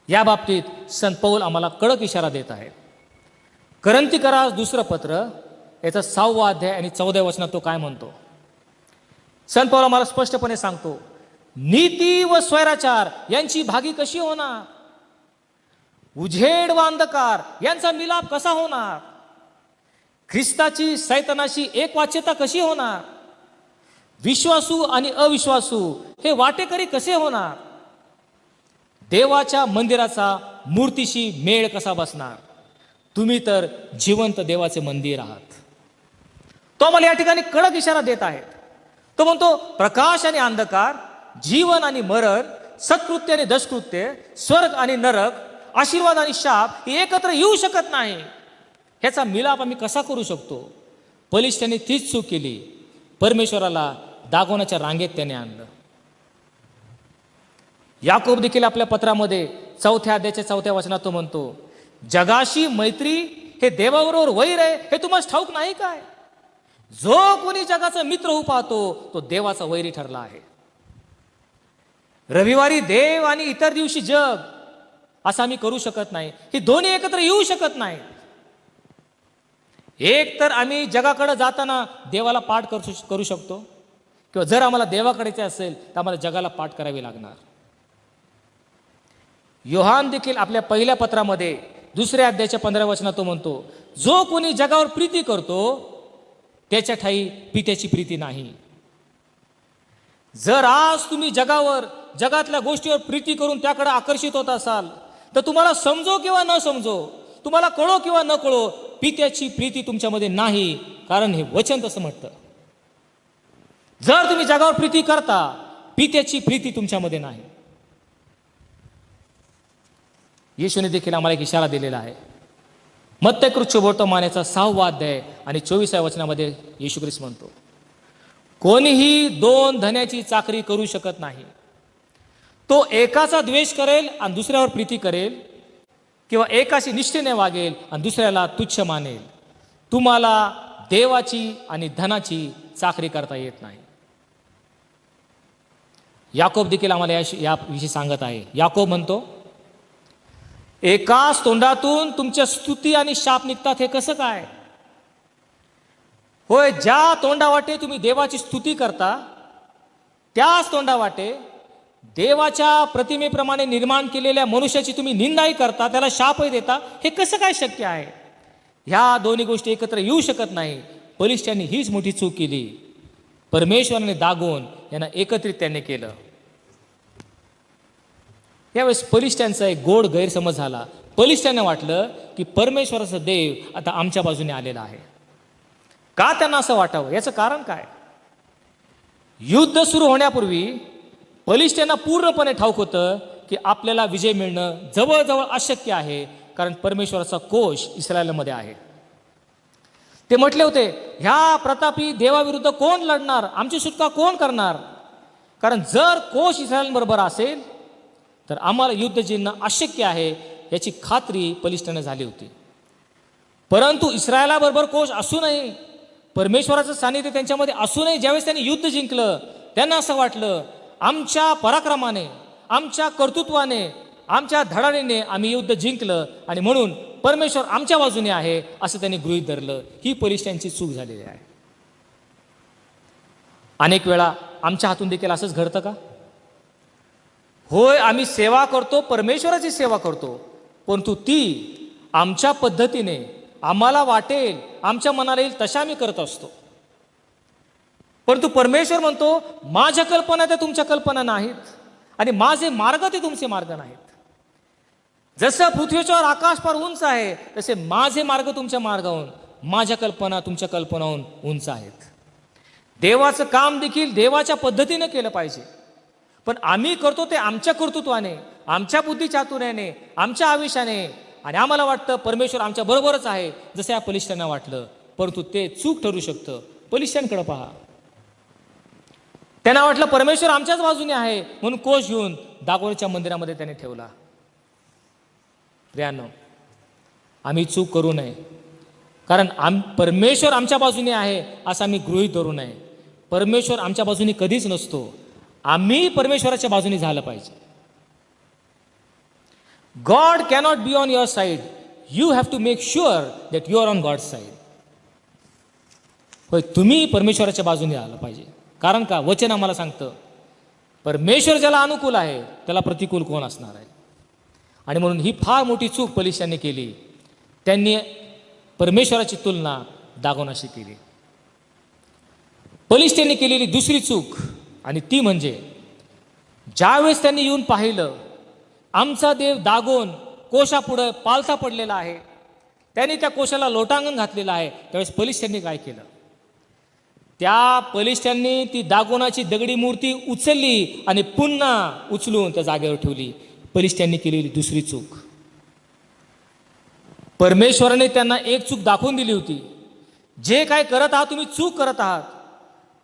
या बाबतीत संत पौल आम्हाला कडक इशारा देत आहे. करंथीकरास दुसरं पत्र याचा 6वा अध्याय आणि 14व्या वचनात तो काय म्हणतो? संत पौल आम्हाला स्पष्टपणे सांगतो, नीती व स्वैराचार यांची भागी कशी होणार? उजेड व अंधकार यांचा मिलाप कसा होणार? ख्रिस्ताची सैतानाशी एक वाच्यता कशी होणार? विश्वासू आणि अविश्वासू हे वाटेकरी कसे होणार? देवाच्या मंदिराचा मूर्तीशी मेळ कसा बसणार? तुम्ही तर जिवंत देवाचे मंदिर आहात. तो मला या ठिकाणी कडक इशारा देत आहे. तो म्हणतो प्रकाश आणि अंधकार, जीवन आणि मरण, सत्कृत्य आणि दुष्कृत्य, स्वर्ग आणि नरक, आशीर्वाद आणि शाप हे एकत्र येऊ शकत नाही. ह्याचा मिलाप आम्ही कसा करू शकतो? बलिष्ठांनी तीच चूक केली. परमेश्वराला दागोनाच्या रांगेत त्याने आणलं. याकोब देखील आपल्या पत्रामध्ये 4थ्या अध्यायाच्या 4थ्या वचनात तो म्हणतो, जगाशी मैत्री हे देवाबरोबर वैर आहे हे तुम्हाला ठाऊक नाही काय? जो कोणी जगाचा मित्र होऊ पाहतो तो देवाचा वैरी ठरला आहे. रविवारी देव आणि इतर दिवशी जग असं आम्ही करू शकत नाही. ही दोन्ही एकत्र येऊ शकत नाही. एक तर आम्ही जगाकडे जाताना देवाला पाठ करू शकतो, किंवा जर आम्हाला देवाकडे जायचे असेल तर आम्हाला जगाला पाठ करावी लागणार. योहान देखील आपल्या पहिल्या पत्रामध्ये 2 अध्यायाच्या 15 वचनात तो म्हणतो, जो कोणी जगावर प्रीती करतो त्याच्या ठाई पित्याची प्रीती नाही. जर आज तुम्ही जगातल्या गोष्टीवर प्रीती करून त्याकडे आकर्षित होत असाल तर तुम्हाला समजो किंवा न समजो, तुम्हाला कळो किंवा न कळो, पित्याची प्रीती तुमच्यामध्ये नाही. कारण हे वचन तसं म्हणतं. जर तुम्ही जगावर प्रीती करता, पित्याची प्रीती तुमच्यामध्ये नाही. येशूने देखील आम्हाला एक इशारा दिलेला आहे. मत्तय वर्तमानाचा 6वा अध्याय आणि 24व्या वचनामध्ये येशू ख्रिस्त म्हणतो, कोणीही 2 धन्याची चाकरी करू शकत नाही. तो एकाचा द्वेष करेल आणि दुसऱ्यावर प्रीती करेल, किंवा एकाशी निष्ठेने वागेल आणि दुसऱ्याला तुच्छ मानेल. तुम्हाला देवाची आणि धनाची चाकरी करता येत नाही. याकोब देखील आम्हाला याविषयी सांगत आहे. याकोब म्हणतो, एकाच तोंडातून तुमच्या स्तुती आणि शाप निघतात हे कसं काय? होय, ज्या तोंडावाटे तुम्ही देवाची स्तुती करता त्याच तोंडावाटे देवाच्या प्रतिमेप्रमाणे निर्माण केलेल्या मनुष्याची तुम्ही निंदाही करता, त्याला शापही देता. हे कसं काय शक्य आहे? ह्या दोन्ही गोष्टी एकत्र येऊ शकत नाही. पलिष्ठ्यांनी हीच मोठी चूक केली. परमेश्वराने दागोन यांना एकत्रित त्यांनी केलं. यावेळेस पलिष्ठ्यांचा एक गोड गैरसमज झाला. पलिष्ठ्यांना वाटलं की परमेश्वराचा देव आता आमच्या बाजूने आलेला आहे. का त्यांना असं वाटावं? याचं कारण काय? युद्ध सुरू होण्यापूर्वी पलिष्ठ्यांना पूर्णपणे ठाऊक होतं की आपल्याला विजय मिळणं जवळजवळ अशक्य आहे, कारण परमेश्वराचा कोश इस्रायलमध्ये आहे. ते म्हटले होते, ह्या प्रतापी देवाविरुद्ध कोण लढणार? आमची सुटका कोण करणार? कारण जर कोश इस्रायलबरोबर असेल तर आम्हाला युद्ध जिंकणं अशक्य आहे, याची खात्री पलिष्ठ्यांना झाली होती. परंतु इस्रायलाबरोबर कोश असूनही, परमेश्वराचं सानिध्य त्यांच्यामध्ये असूनही ज्यावेळेस त्यांनी युद्ध जिंकलं, त्यांना असं वाटलं आमच्या पराक्रमाने, आमच्या कर्तृत्वाने, आमच्या धडाडीने आम्ही युद्ध जिंकलं आणि म्हणून परमेश्वर आमच्या बाजूने आहे असं त्यांनी गृहीत धरलं. ही पलिष्ठ्यांची चूक झालेली आहे. अनेक वेळा आमच्या हातून देखील असंच घडतं का? होय, आम्ही सेवा करतो, परमेश्वराची सेवा करतो, परंतु ती आमच्या पद्धतीने, आम्हाला वाटेल, आमच्या मनाला येईल तशा आम्ही करत असतो. परंतु परमेश्वर म्हणतो, माझ्या कल्पना त्या तुमच्या कल्पना नाहीत आणि माझे मार्ग ते तुमचे मार्ग नाहीत. जसं पृथ्वीच्यावर आकाश फार उंच आहे, तसे माझे मार्ग तुमच्या मार्गाहून, माझ्या कल्पना तुमच्या कल्पनाहून उंच आहेत. देवाचं काम देखील देवाच्या पद्धतीने केलं पाहिजे, पण आम्ही करतो ते आमच्या कर्तृत्वाने, आमच्या बुद्धिचातुर्याने, आमच्या आवेशाने, आणि आम्हाला वाटतं परमेश्वर आमच्या बरोबरच आहे, जसं या पलिष्ठ्यांना वाटलं. परंतु ते चूक ठरू शकतं. पलिष्ठ्यांकडे पहा, त्यांना वाटलं परमेश्वर आमच्याच बाजूने आहे, म्हणून कोश घेऊन दागोनच्या मंदिरामध्ये त्याने ठेवला. प्रियांनो, आम्ही चूक करू नये, कारण परमेश्वर आमच्या बाजूने आहे असं आम्ही गृहीत धरू नये. परमेश्वर आमच्या बाजूने कधीच नसतो. आम्ही परमेश्वराच्या बाजूने झालं पाहिजे. God cannot be on your side. You have to make sure that you are on God side. होय, तुम्ही परमेश्वराच्या बाजूने आलं पाहिजे. कारण का? वचन आम्हाला सांगतं, परमेश्वर ज्याला अनुकूल आहे त्याला प्रतिकूल कोण असणार आहे. आणि म्हणून ही फार मोठी चूक पलिष्ठ्यांनी केली. त्यांनी परमेश्वराची तुलना दागोनाशी केली. पलिष्ठ्यांनी केलेली दुसरी चूक, आणि ती म्हणजे ज्यावेळेस त्यांनी येऊन पाहिलं आमचा देव दागोन कोशापुढं पालथा पडलेला आहे, त्यांनी त्या कोशाला लोटांगण घातलेलं आहे, त्यावेळेस पलिष्ठ्यांनी काय केलं? त्या पलिष्ठ्यांनी ती दागोनाची दगडी मूर्ती उचलली आणि पुन्हा उचलून त्या जागेवर ठेवली. पलिष्ठ्यांनी केलेली दुसरी चूक. परमेश्वराने त्यांना एक चूक दाखवून दिली होती, जे काय करत आहात तुम्ही चूक करत आहात.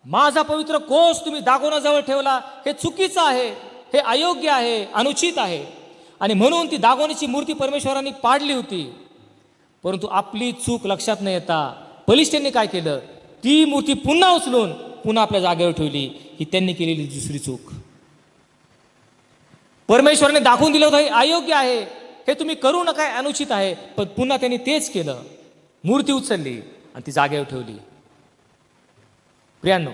माझा पवित्र कोश तुम्ही दागोनाजवळ ठेवला, हे चुकीचं आहे, हे अयोग्य आहे, अनुचित आहे. आणि म्हणून ती दागोनीची मूर्ती परमेश्वरांनी पाडली होती. परंतु आपली चूक लक्षात न येता बलिष्ठांनी काय केलं, ती मूर्ती पुन्हा उचलून पुन्हा आपल्या जागेवर ठेवली. ही त्यांनी केलेली दुसरी चूक. परमेश्वराने दाखवून दिलं होतं हे अयोग्य आहे, हे तुम्ही करू नका, अनुचित आहे, पण पुन्हा त्यांनी तेच केलं. मूर्ती उचलली आणि ती जागेवर ठेवली. प्रियांनो,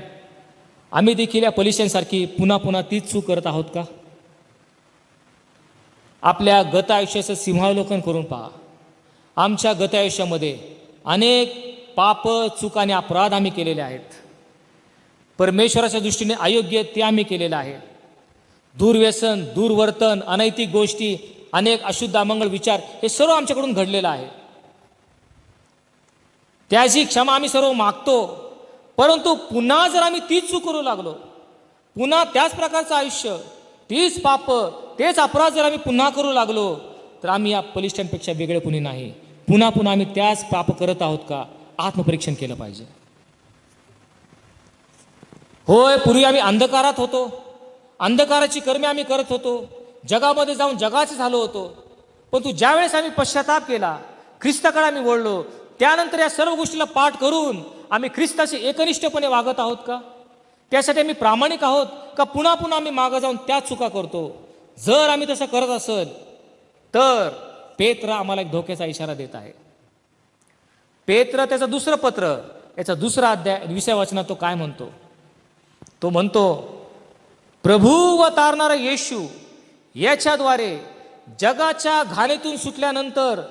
आम्ही देखील या बलिष्ठांसारखी पुन्हा पुन्हा तीच चूक करत आहोत का? आपल्या गत आयुष्याचं सिंहावलोकन करून पहा. आमच्या गत आयुष्यामध्ये अनेक पाप, चूक आणि अपराध आम्ही केलेले आहेत. परमेश्वराच्या दृष्टीने अयोग्य ते आम्ही केलेलं आहे. दुर्व्यसन, दुर्वर्तन, अनैतिक गोष्टी, अनेक अशुद्ध अमंगळ विचार, हे सर्व आमच्याकडून घडलेलं आहे. त्याची क्षमा आम्ही सर्व मागतो. परंतु पुन्हा जर आम्ही तीच चूक करू लागलो, पुन्हा त्याच प्रकारचं आयुष्य, तीच पाप, तेच अपराध जर आम्ही पुन्हा करू लागलो, तर आम्ही या बलिष्ठांपेक्षा वेगळे कुणी नाही. पुन्हा पुन्हा आम्ही त्याच पाप करत आहोत का, आत्मपरीक्षण केलं पाहिजे. होय, पूर्वी आम्ही अंधकारात होतो, अंधकाराची कर्मे आम्ही करत होतो, जगामध्ये जाऊन जगाचे झालो होतो. परंतु ज्यावेळेस आम्ही पश्चाताप केला, ख्रिस्ताकडे आम्ही वळलो, त्यानंतर या सर्व गोष्टीला पाठ करून आम्ही ख्रिस्ताशी एकनिष्ठपणे वागत आहोत का? त्यासाठी आम्ही प्रामाणिक आहोत का पुन्हा पुन्हा आम्ही मागं जाऊन त्याच चुका करतो? जर आम्ही तसं करत असेल तर पेत्र आम्हाला एक धोक्याचा इशारा देत आहे. पेत्र त्याचं दुसरं पत्र, याचा दुसरा अध्याय 20व्या वचनात तो काय म्हणतो? तो म्हणतो, प्रभू व तारणारा येशू याच्याद्वारे जगाच्या घाणीतून सुटल्यानंतर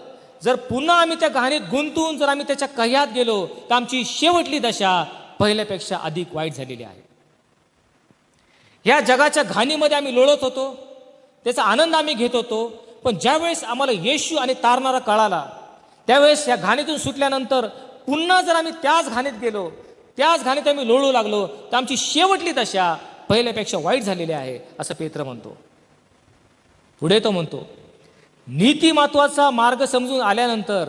जर पुन्हा आम्ही त्या घाणीत गुंतून जर आम्ही त्याच्या कह्यात गेलो, तर आमची शेवटली दशा पहिल्यापेक्षा अधिक वाईट झालेली आहे. ह्या जगाच्या घाणीमध्ये आम्ही लोळत होतो, त्याचा आनंद आम्ही घेत होतो, पण ज्यावेळेस आम्हाला येशू आणि तारणारा कळाला, त्यावेळेस या घाणीतून सुटल्यानंतर पुन्हा जर आम्ही त्याच घाणीत गेलो, त्याच घाणीत आम्ही लोळू लागलो, तर आमची शेवटली दशा पहिल्यापेक्षा वाईट झालेली आहे, असं पेत्र म्हणतो. पुढे तो म्हणतो, नीतिमत्वाचा मार्ग समजून आल्यानंतर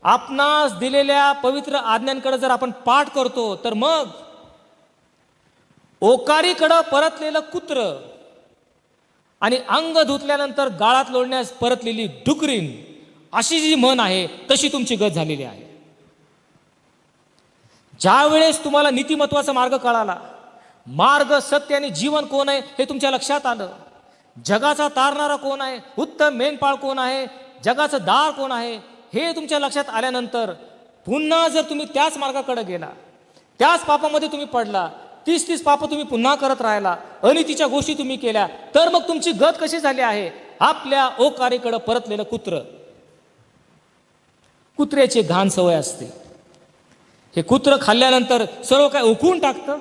आपणास दिलेल्या पवित्र आज्ञांकडे जर आपण पाठ करतो, तर मग ओकारीकडं परतलेलं कुत्र आणि अंग धुतल्यानंतर गाळात लोळण्यास परतलेली डुकरीण, अशी जी म्हण आहे तशी तुमची गत झालेली आहे. ज्या वेळेस तुम्हाला नीतिमत्वाचा मार्ग कळाला, मार्ग, सत्य आणि जीवन कोण आहे हे तुमच्या लक्षात आलं, जगाचा तारणारा कोण आहे, उत्तम मेंढपाळ कोण आहे, जगाचं दार कोण आहे, हे तुमच्या लक्षात आल्यानंतर पुन्हा जर तुम्ही त्याच मार्गाकडे गेला, त्याच पापामध्ये तुम्ही पडला, 30 पाप तुम्ही पुन्हा करत राहिला, अनितीच्या गोष्टी तुम्ही केल्या, तर मग तुमची गत कशी झाली आहे? आपल्या ओकारीकडे परतलेलं कुत्र. कुत्र्याची घाण सवय असते. हे कुत्र खाल्ल्यानंतर सर्व काय उकळून टाकतं,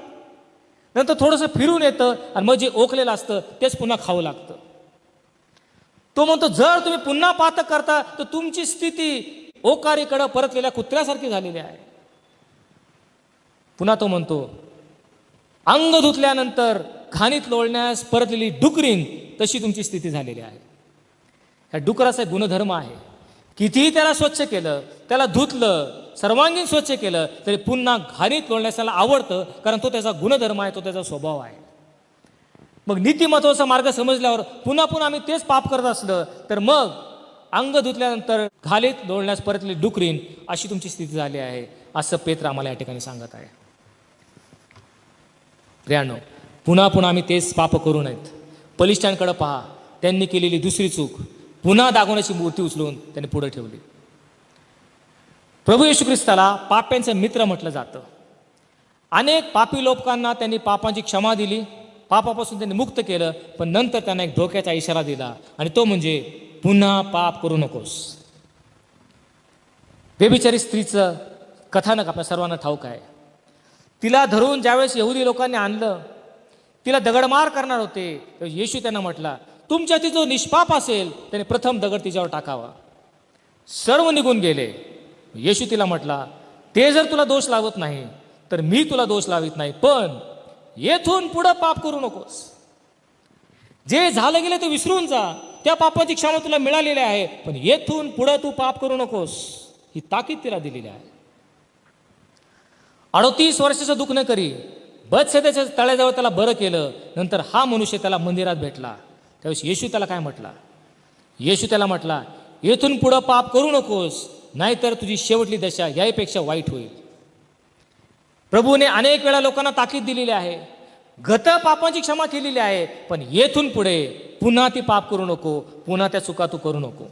नंतर थोडंसं फिरून येतं आणि मग जे ओकलेलं असतं तेच पुन्हा खावं लागतं. तो म्हणतो, जर तुम्ही पुन्हा पातक करता तर तुमची स्थिती ओकारीकडे परतलेल्या कुत्र्यासारखी झालेली आहे. पुन्हा तो म्हणतो, अंग धुतल्यानंतर घाणीत लोळण्यास परतलेली डुकरीण, तशी तुमची स्थिती झालेली आहे. ह्या डुकराचा गुणधर्म आहे, कितीही त्याला स्वच्छ केलं, त्याला धुतलं, सर्वांगीण स्वच्छ केलं, तरी पुन्हा घाणीत लोळण्यास त्याला आवडतं, कारण तो त्याचा गुणधर्म आहे, तो त्याचा स्वभाव आहे. मग नीतिमत्वाचा मार्ग समजल्यावर पुन्हा पुन्हा आम्ही तेच पाप करत असलं, तर मग अंग धुतल्यानंतर घाणीत लोळण्यास परतलेली डुकरीण, अशी तुमची स्थिती झाली आहे, असं पेत्र आम्हाला या ठिकाणी सांगत आहे. प्रियानो, पुन्हा पुन्हा आम्ही तेच पाप करू नयेत. बलिष्ठांकडे पहा, त्यांनी केलेली दुसरी चूक, पुन्हा दागोण्याची मूर्ती उचलून त्यांनी पुढे ठेवली. प्रभू येशू ख्रिस्ताला पाप्यांचा मित्र म्हटलं जातं. अनेक पापी लोकांना त्यांनी पापांची क्षमा दिली, पापापासून त्यांनी मुक्त केलं, पण नंतर त्यांना एक धोक्याचा इशारा दिला, आणि तो म्हणजे पुन्हा पाप करू नकोस. व्यभिचारी स्त्रीचं कथानक आपल्या सर्वांना ठाऊक आहे. तिला धरून ज्यावेळेस यहुदी लोकांनी आणलं, तिला दगडमार करणार होते, तर येशू त्यांना म्हटला, तुमच्यातील जो निष्पाप असेल त्याने प्रथम दगड तिच्यावर टाकावा. सर्व निघून गेले. येशू तिला म्हटला, ते जर तुला दोष लावत नाही तर मी तुला दोष लावित नाही, पण येथून पुढं पाप करू नकोस. जे झालं गेलं ते विसरून जा, त्या पापाची क्षमा तुला मिळालेली आहे, पण येथून पुढं तू पाप करू नकोस, ही ताकीद तिला दिलेली आहे. 38 वर्षाचं दुःख न करी बत्सेदेच्या तळ्याजवळ त्याला बरं केलं. नंतर हा मनुष्य त्याला मंदिरात भेटला. त्यावेळेस येशू त्याला काय म्हटला? येशू त्याला म्हटला, येथून पुढं पाप करू नकोस, नाहीतर तुझी शेवटली दशा याहीपेक्षा वाईट होईल. प्रभूने अनेक वेळा लोकांना ताकीद दिलेली आहे, गत पापांची क्षमा केलेली आहे, पण येथून पुढे पुन्हा ती पाप करू नको, पुन्हा त्या चुका तू करू नको.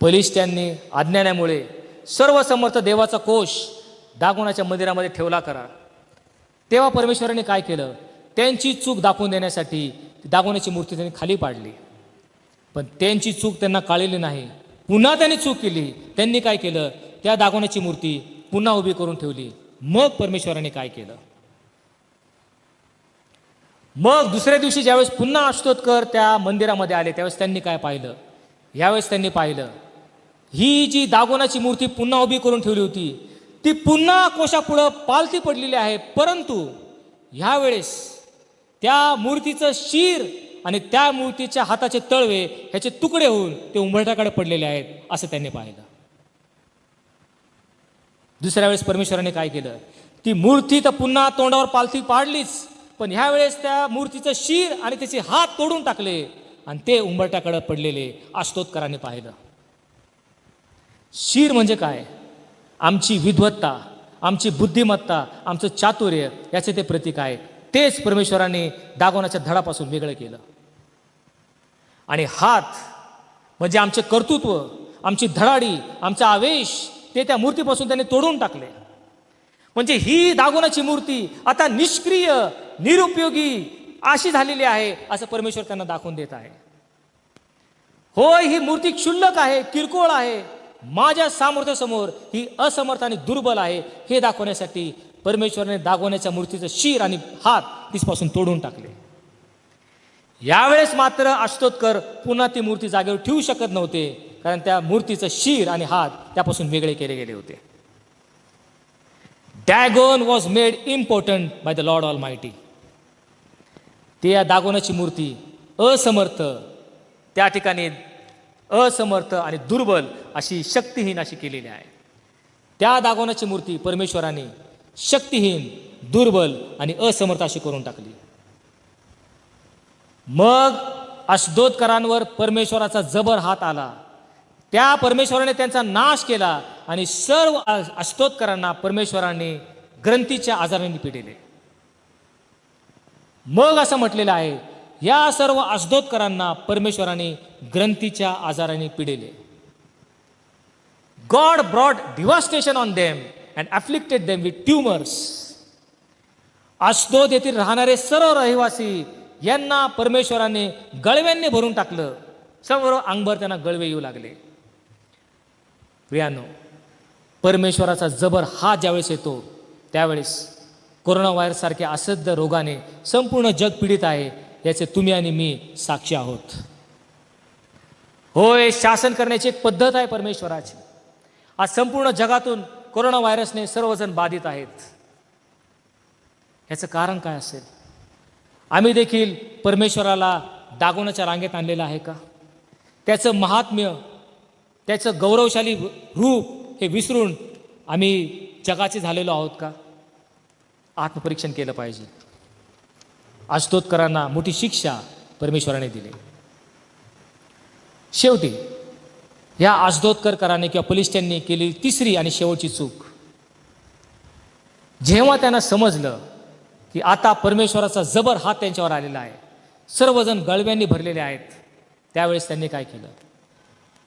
बलिष्ठांनी अज्ञानामुळे सर्व समर्थ देवाचा कोश दागोनाच्या मंदिरामध्ये ठेवला करा. तेव्हा परमेश्वराने काय केलं, त्यांची चूक दाखवून देण्यासाठी दागोनाची मूर्ती त्यांनी खाली पाडली. पण त्यांची चूक त्यांना कळलेली नाही. पुन्हा त्यांनी चूक केली. त्यांनी काय केलं, त्या दागोनाची मूर्ती पुन्हा उभी करून ठेवली. मग परमेश्वराने काय केलं, मग दुसऱ्या दिवशी ज्यावेळेस पुन्हा अष्टोत्कर त्या मंदिरामध्ये आले त्यावेळेस त्यांनी काय पाहिलं, यावेळेस त्यांनी पाहिलं ही जी दागोनाची मूर्ती पुन्हा उभी करून ठेवली होती ती पुन्हा कोशापुढं पालथी पडलेली आहे. परंतु ह्यावेळेस त्या मूर्तीचं शिर आणि त्या मूर्तीच्या हाताचे तळवे ह्याचे तुकडे होऊन ते उंबरठ्याकडे पडलेले आहेत असं त्यांनी पाहिलं. दुसऱ्या वेळेस परमेश्वराने काय केलं, ती मूर्ती तर पुन्हा तोंडावर पालथी पाडलीच, पण ह्या वेळेस त्या मूर्तीचं शिर आणि त्याचे हात तोडून टाकले आणि ते उंबरठ्याकडे पडलेले अष्टोत्करांनी पाहिलं. शिर म्हणजे काय, आमची विद्वत्ता, आमची बुद्धिमत्ता, आमचं चातुर्य याचे ते प्रतीक आहे. तेच परमेश्वराने दागोनाच्या धडापासून वेगळं केलं. आणि हात म्हणजे आमचे कर्तृत्व, आमची धडाडी, आमचा आवेश ते त्या मूर्तीपासून त्याने तोडून टाकले. म्हणजे ही दागोनाची मूर्ती आता निष्क्रिय, निरुपयोगी अशी झालेली आहे असं परमेश्वर त्यांना दाखवून देत आहे. होय, ही मूर्ती क्षुल्लक आहे, किरकोळ आहे, माझ्या सामर्थ्यासमोर ही असमर्थ आणि दुर्बल आहे हे दाखवण्यासाठी परमेश्वराने दागोनाच्या मूर्तीचं शिर आणि हात तिसपासून तोडून टाकले. यावेळेस मात्र अष्टोत्कर पुन्हा ती मूर्ती जागेवर ठेवू शकत नव्हते, कारण त्या मूर्तीचं शिर आणि हात त्यापासून वेगळे केले गेले होते. Dagon was made important by the Lord Almighty. ते या दागोनाची मूर्ती असमर्थ, त्या ठिकाणी असमर्थ आणि दुर्बल अशी शक्तिहीन अशी केलेली आहे. त्या दागोनाची मूर्ती परमेश्वराने शक्तिहीन, दुर्बल आणि असमर्थ अशी करून टाकली. मग अष्टोत्करांवर परमेश्वराचा जबर हात आला. त्या परमेश्वराने त्यांचा नाश केला आणि सर्व अष्टोत्करांना परमेश्वराने ग्रंथीच्या आजाराने पिडिले. मग असं म्हटलेलं आहे, या सर्व अष्टोत्करांना परमेश्वराने ग्रंथीच्या आजाराने पिडिले. God brought devastation on them and afflicted them with tumors. अष्टोद येथील राहणारे सर्व रहिवासी यांना परमेश्वराने गळव्यांनी भरून टाकलं. सर्व अंगभर त्यांना गळवे येऊ लागले. प्रियानो, परमेश्वराचा जबर हात ज्यावेळेस येतो त्यावेळेस कोरोना व्हायरस सारख्या असह्य रोगाने संपूर्ण जग पीडित आहे याचे तुम्ही आणि मी साक्षी आहोत. होय, शासन करण्याची एक पद्धत आहे परमेश्वराची. आज संपूर्ण जगातून कोरोना व्हायरसने सर्वजण बाधित आहेत. याचं कारण काय असेल? आम्ही देखील परमेश्वराला दागोनाच्या रांगेत आणलेलं आहे का? त्याचं महात्म्य, त्याचं गौरवशाली रूप हे विसरून आम्ही जगाचे झालेलो आहोत का? आत्मपरीक्षण केलं पाहिजे. अष्टोत्करांना मोठी शिक्षा परमेश्वराने दिली. शेवटी या अष्टोत्कराने किंवा पलिष्ठांनी केलेली तिसरी आणि शेवटची चूक, जेव्हा त्यांना समजलं की आता परमेश्वराचा जबर हात त्यांच्यावर आलेला आहे, सर्वजण गळव्यांनी भरलेले आहेत, त्यावेळेस त्यांनी काय केलं?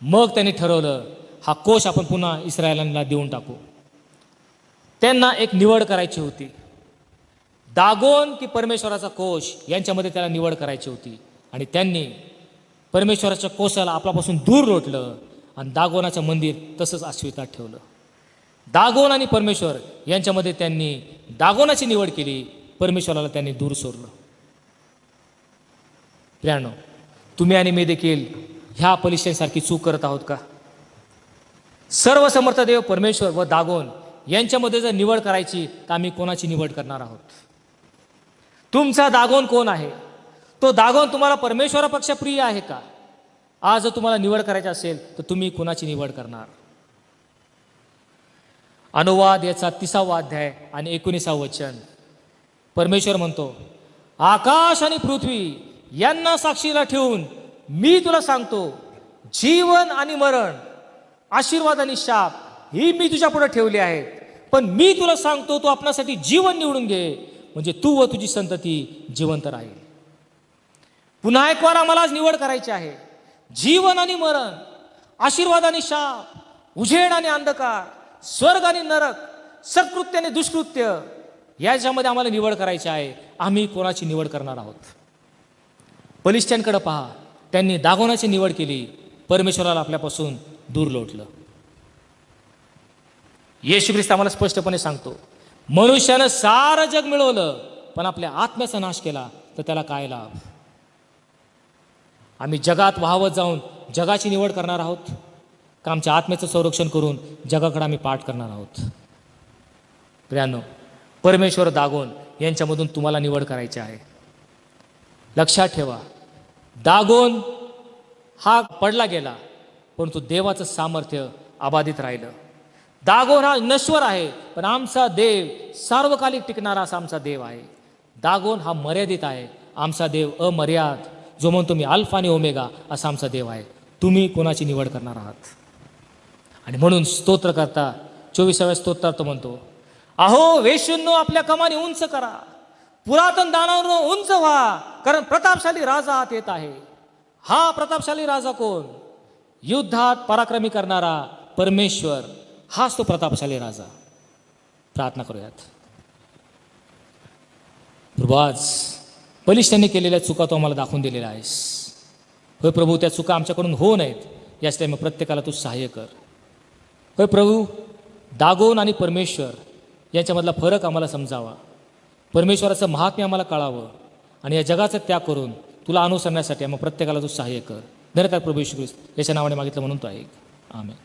मग त्यांनी ठरवलं, हा कोश आपण पुन्हा इस्रायलांना देऊन टाकू. त्यांना एक निवड करायची होती. दागोन की परमेश्वराचा कोश यांच्यामध्ये त्याला निवड करायची होती. आणि त्यांनी परमेश्वराच्या कोशाला आपल्यापासून दूर लोटलं आणि दागोनाचं मंदिर तसंच अस्तित्वात ठेवलं. दागोन आणि परमेश्वर यांच्यामध्ये त्यांनी दागोनाची निवड केली, परमेश्वराला त्यांनी दूर सोडलं. प्रियानो, तुम्ही आणि मी देखील ह्या पलिष्ठांसारखी चूक करत आहोत का? सर्व समर्थ देव परमेश्वर व दागोन यांच्यामध्ये जर निवड करायची तर आम्ही कोणाची निवड करणार आहोत? तुमचा दागोन कोण आहे? तो दागोन तुम्हाला परमेश्वरापेक्षा प्रिय आहे का? आज जर तुम्हाला निवड करायची असेल तर तुम्ही कोणाची निवड करणार? अनुवाद याचा 30वा अध्याय आणि 19वा वचन. परमेश्वर म्हणतो, आकाश आणि पृथ्वी यांना साक्षीला ठेवून मी तुला सांगतो, जीवन आणि मरण, आशीर्वाद आणि शाप ही मी तुझ्या पुढे ठेवली आहेत. पण मी तुला सांगतो, तू आपणासाठी जीवन निवडून घे, म्हणजे तू व तुझी संतती जिवंत राहील. पुन्हा एक वार आम्हाला आज निवड करायची आहे. जीवन आणि मरण, आशीर्वाद आणि शाप, उजेड आणि अंधकार, स्वर्ग आणि नरक, सत्कृत्य आणि दुष्कृत्य, याच्यामध्ये आम्हाला निवड करायची आहे. आम्ही कोणाची निवड करणार आहोत? बलिष्ठांकडे पहा, त्यांनी दागोनाची निवड केली, परमेश्वराला आपल्यापासून दूर लोटलं. येशू ख्रिस्त आम्हाला स्पष्टपणे सांगतो, मनुष्यानं सारं जग मिळवलं पण आपल्या आत्म्याचा नाश केला तर त्याला काय लाभ? आम्ही जगात वाहवत जाऊन जगाची निवड करणार आहोत का आमच्या आत्म्याचं संरक्षण करून जगाकडे आम्ही पाठ करणार आहोत? प्रियांनो, परमेश्वर दागोन यांच्यामधून तुम्हाला निवड करायची आहे. लक्षात ठेवा, दागोन हा पडला गेला परंतु देवाचं सामर्थ्य अबाधित राहिलं. दागोन हा नश्वर आहे पण आमचा देव सार्वकालिक टिकणारा असा आमचा देव आहे. दागोन हा मर्यादित आहे, आमचा देव अमर्याद, जो म्हणतो मी अल्फा आणि ओमेगा असा आमचा देव आहे. तुम्ही कोणाची निवड करणार आहात? आणि म्हणून स्तोत्र करता 24व्या स्तोत्रात म्हणतो, अहो वेश्यूंनो, आपल्या कमानी उंच करा, पुरातन दानावर उंच व्हा, कारण प्रतापशाली राजा आत येत आहे. हा प्रतापशाली राजा कोण? युद्धात पराक्रमी करणारा परमेश्वर, हाच तो प्रतापशाली राजा. प्रार्थना करूयात. प्रभू, आज बलिष्ठांनी केलेल्या चुका तो आम्हाला दाखवून दिलेल्या आहेस. होय प्रभू, त्या चुका आमच्याकडून होऊ नयेत यासाठी मग प्रत्येकाला तू सहाय्य कर. होय प्रभू, दागोन आणि परमेश्वर यांच्यामधला फरक आम्हाला समजावा, परमेश्वराचं महात्म्य आम्हाला कळावं आणि या जगाचा त्याग करून तुला अनुसरण्यासाठी मग प्रत्येकाला तू सहाय्य कर. धन्यवाद प्रभू येशू ख्रिस्त, याच्या नावाने मागितलं म्हणून तो ऐक. आमेन.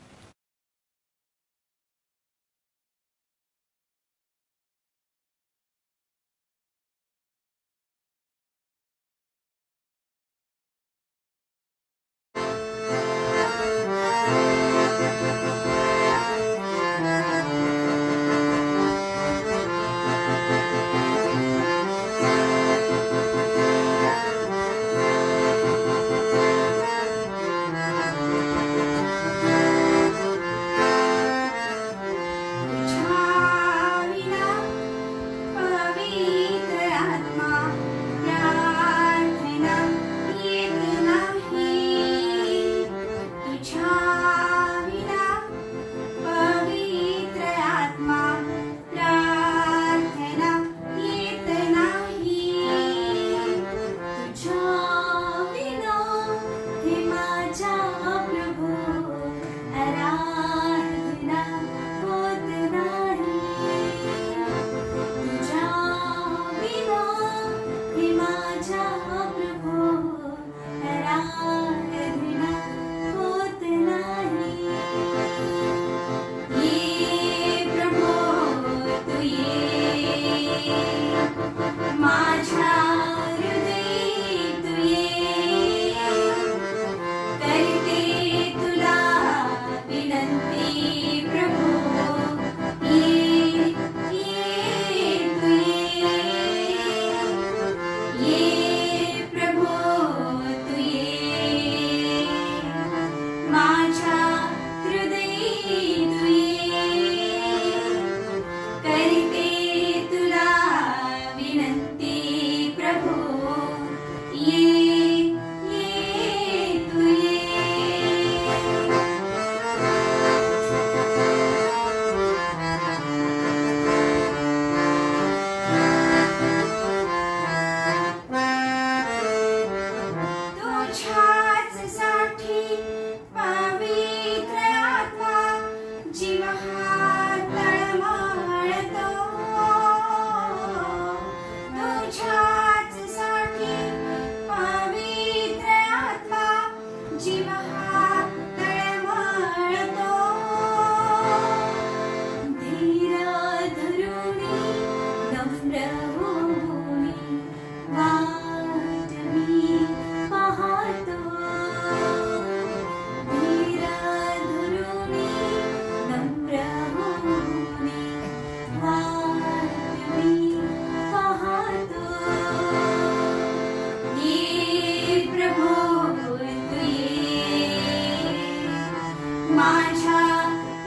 माझ्या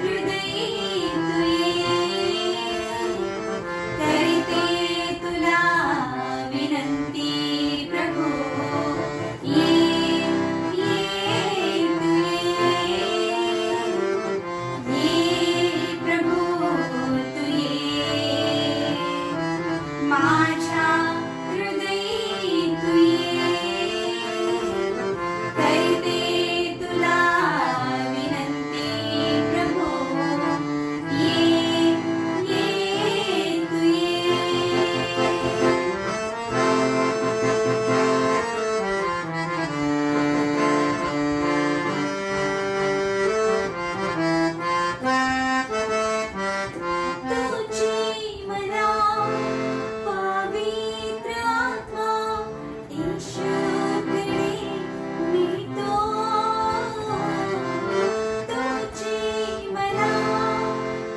हृदयी तू ये, करते तुला विनंती प्रभू, ये तू ये प्रभू तू ये, माझ्या हृदयी तू ये, करते तुला विनंती प्रभू, ये तू ये. तुझी मला पवित्र आत्मा येशूकडे नेतो, तुझी मला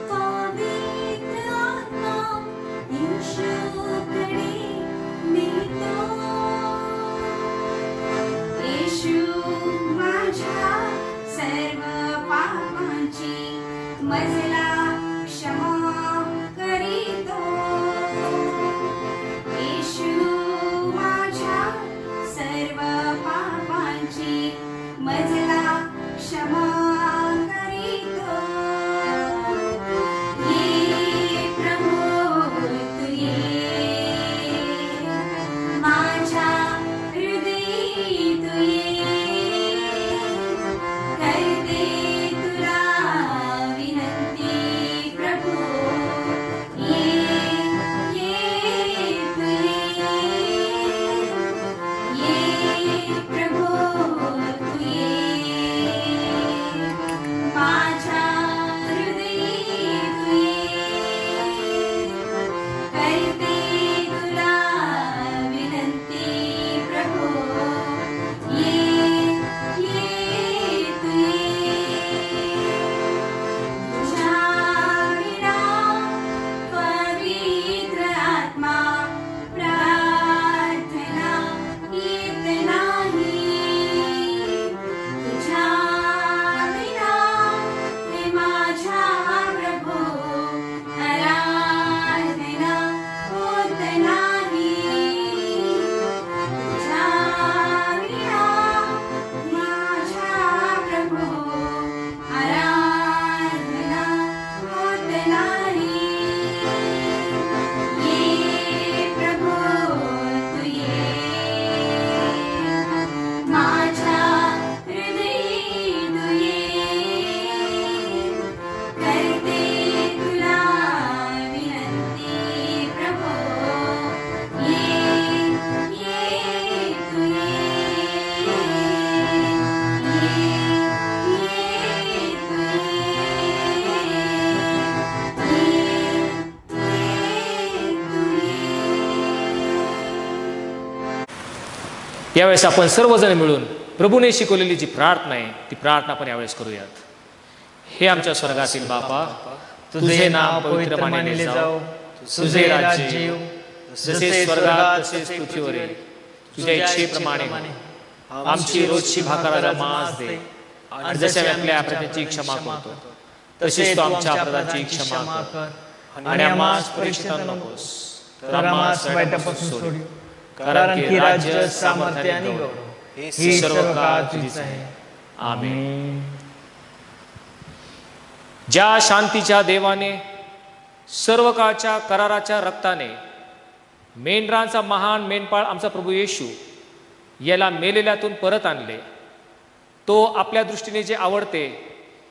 पवित्र आत्मा येशूकडे नेतो. येशू माझ्या सर्व पापांची मजला क्षमा करीतो, येशू माझ्या सर्व पापांची मजला क्षमा करीतो. ये प्रभू तू ये, माझ्या हृदयी तू ये, करते तुला विनंती प्रभू, ये तू ये प्रभू तू ये, माझ्या हृदयी तू ये, करते तुला विनंती प्रभू, ये तू ये. तुझ्या विना पवित्र आत्मा प्रार्थना येत नाही, तुझ्या विना हे माझ्या प्रभू आराधना होत नाही, तुझ्या विना माझ्या प्रभू आराधना होत नाही. ये प्रभू तू ये, माझ्या हृदयी तू ये, करते तुला विनंती प्रभू, ये तू यावेळेस आपण सर्वजण मिळून प्रभूने शिकवलेली जी प्रार्थना आहे ती प्रार्थना आपण यावेळेस करूयात. हे आमच्या स्वर्गातील बापा, तुझे नाव पवित्र मानले जाओ, तुझे राज्य येऊ, जसे स्वर्गात तसेच पृथ्वीवर येईल. तुझ्या इच्छेप्रमाणे आमची रोजची भाकर मास दे, आणि जसे आम्ही आपल्या अपराधाची क्षमा करतो तसेच तू आमच्या अपराधाची क्षमा कर, आणि आम्हास परीक्षेत नकोस तर आम्हास वाईटापासून सोड, कारण की राज्य, सामर्थ्य आणि गौरव ही सर्व काळ तुझीच आहे. आमेन. ज्या शांतीच्या देवाने सर्व काळच्या कराराच्या रक्ताने मेंढरांचा महान मेंढपाळ आमचा प्रभू येशू याला मेलेल्यातून परत आणले, तो आपल्या दृष्टीने जे आवडते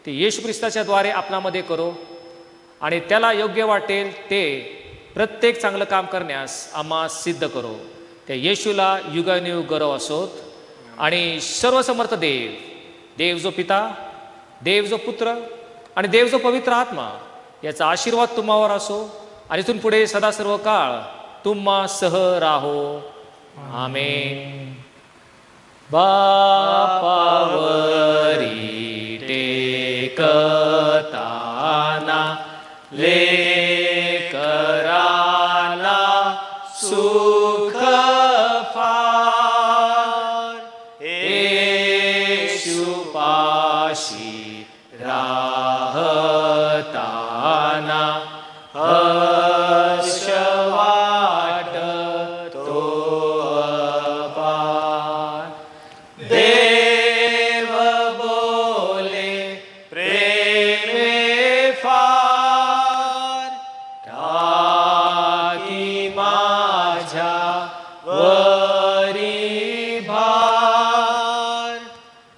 ते येशू ख्रिस्ताच्या द्वारे आपणामध्ये करो, आणि त्याला योग्य वाटेल ते प्रत्येक चांगलं काम करण्यास आम्हा सिद्ध करो. त्या येशूला युगानुयुग गौरव असोत. आणि सर्वसमर्थ देव, देव जो पिता, देव जो पुत्र आणि देव जो पवित्र आत्मा याचा आशीर्वाद तुम्हावर असो, आणि इथून पुढे सदा सर्व काळ तुम्हा सह राहो. आमेन. बापावरी टेकताना लेकराला सुख फार, येशूपाशी राहताना हर्ष वाटतो अपार. देव बोले प्रेमे फार, टाकी माझ्या वरी भार,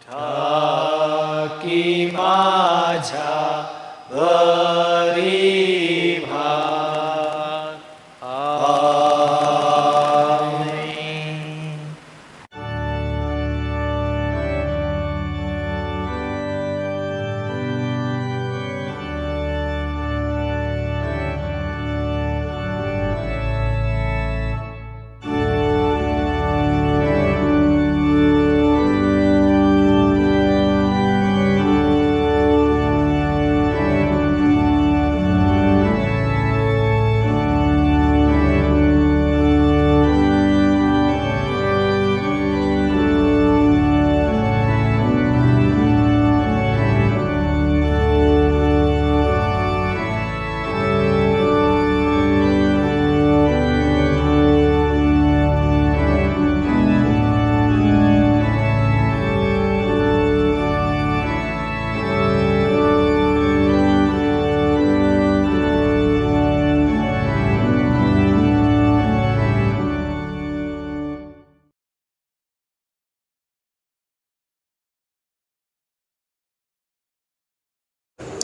टाकी माझ्या वरी भार. आमेन.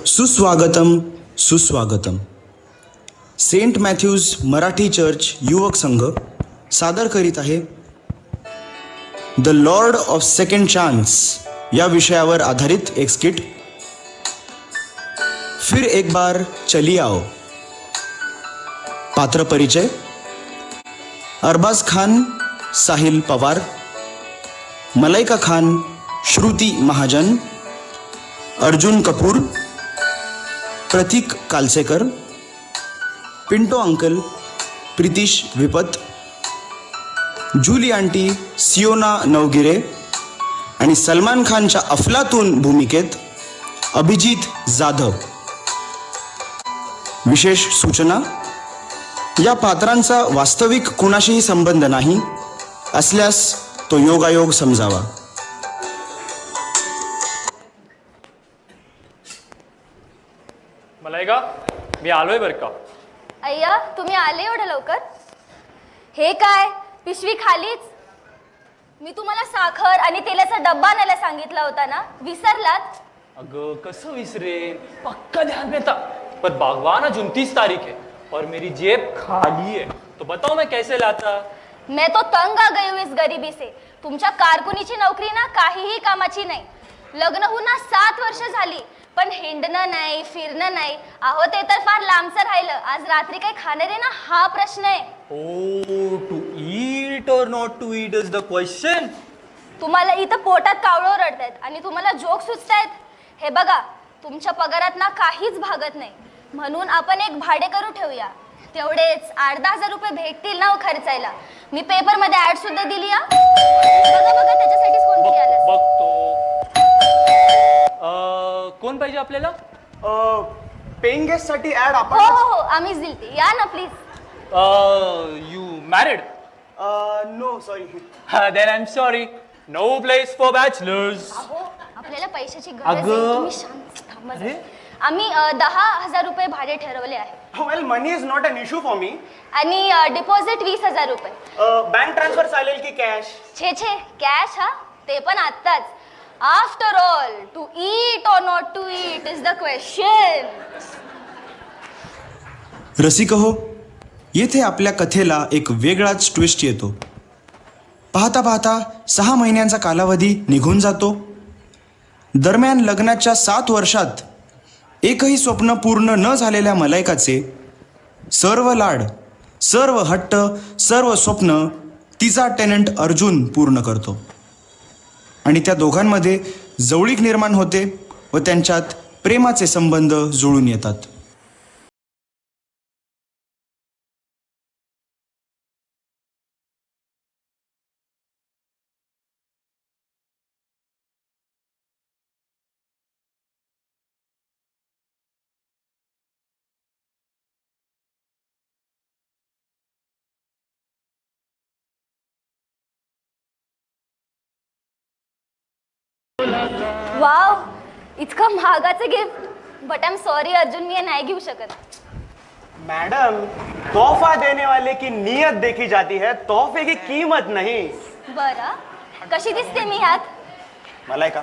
सुस्वागतम सुस्वागतम. सेंट मॅथ्यूज मराठी चर्च युवक संघ सादर करीत आहे the Lord of second chance या विषयावर आधारित एक स्किट. फिर एक बार चली आओ. पात्र परिचय: अरबाज खान साहिल पवार, मलाइका खान श्रुती महाजन, अर्जुन कपूर, प्रतीक कालसेकर, पिंटो अंकल प्रितीश विपत, जुली आंटी सियोना नवगिरे आणि सलमान खानच्या अफलातून भूमिकेत अभिजित जाधव. विशेष सूचना: या पात्रांचा वास्तविक कुणाशीही संबंध नाही, असल्यास तो योगायोग समजावा. मलाइका, मी आलोय बरं का. अय्या, तुम्ही आले एवढं लवकर? हे काय, पिशवी खालीच? मी तुम्हाला साखर आणि तेलाचा डब्बा आणायला सांगितला होता ना, विसरलात? अगं कसं विसरेन, पक्का ध्यान में था. पर भगवान आज 29 तारीख है और मेरी जेब खाली है, तो बताओ मैं कैसे लाता. मैं तो तंग आ गई हूँ इस गरीबी से. तुमच्या कारकुनीची नोकरी ना काहीही कामाची नाही. लग्न होऊन 7 वर्ष झाली, पण हिंडणं नाही, फिरणं नाही. अहो ते तर फार लांबचं राहिलं. आज रात्री काही खाणार आहे ना, हा प्रश्न आहे. Oh, to eat or not to eat is the question. तुम्हाला इथं पोटात कावळं रडतायत आणि तुम्हाला जोक सुचतायत. हे बघा, तुमच्या पगारात ना काहीच भागत नाही, म्हणून आपण एक भाडे करू ठेवूया. तेवढेच 8-10 हजार रुपये भेटतील ना खर्चायला. मी पेपर मध्ये ऍड सुद्धा दिली. बघा बघा, त्याच्यासाठीच कोणतरी आलं. बघतो. कोण पाहिजे आपल्याला? पेइंग गेस्ट साठी ऍड हो आपण हो हो, आम्हीच दिलती. या ना please. You married? No sorry. Then I am sorry, no place for bachelors. अहो, आपल्याला पैशाची गरज आहे. तुम्ही शांत थांबा जरा. आम्ही 10,000 रुपये भाडे ठरवले आहे well money is not an issue for me. आणि डिपॉझिट 20,000 रुपये. बँक ट्रान्सफर चालेल की कॅश? छे छे, कॅश? हा, ते पण आत्ताच. After all, to eat or not to eat is the question. रसिक हो, येथे आपल्या कथेला एक वेगळाच ट्विस्ट येतो. पाहता पाहता 6 महिन्यांचा कालावधी निघून जातो. दरम्यान लग्नाच्या 7 वर्षात एकही स्वप्न पूर्ण न झालेल्या मलायकाचे सर्व लाड, सर्व हट्ट, सर्व स्वप्न तिचा टेनंट अर्जुन पूर्ण करतो. आणि त्या दोघांमध्ये जवळीक निर्माण होते व त्यांच्यात प्रेमाचे संबंध जुळून येतात. वाव, इतकं महागाचं gift. But I am sorry Arjun, मी हे नाही घेऊ शकत. मैडम, तोहफा देने वाले की नीयत देखी जाती है, तोहफे की कीमत नहीं. बरं, कशी दिसते मी ह्यात? मलाइका,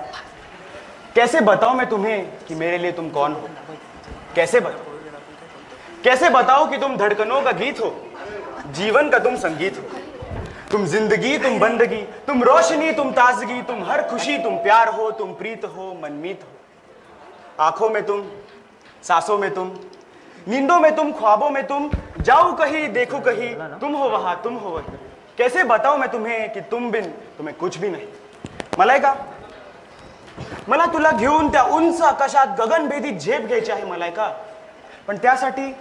कैसे बताऊं मैं तुम्हें कि मेरे लिए तुम कौन हो? कैसे बताओ कि तुम धड़कनों का गीत हो, जीवन का तुम संगीत हो. तुम जिंदगी, तुम बंदगी, तुम रोशनी, तुम ताजगी, तुम हर खुशी, तुम प्यार हो, तुम प्रीत हो, मनमीत हो. आंखों में तुम, सांसों में तुम, नींदों में तुम, ख्वाबों में तुम, जाऊं कहीं देखो कहीं, तुम हो वहां, तुम हो वहीं. कैसे बताऊं मैं तुम्हें कि तुम बिन तुम्हें कुछ भी नाही. मलाइका, मला तुला घेऊन त्या उंच आकाशात गगनभेदी झेप घ्यायची आहे मलाइका. पण त्यासाठी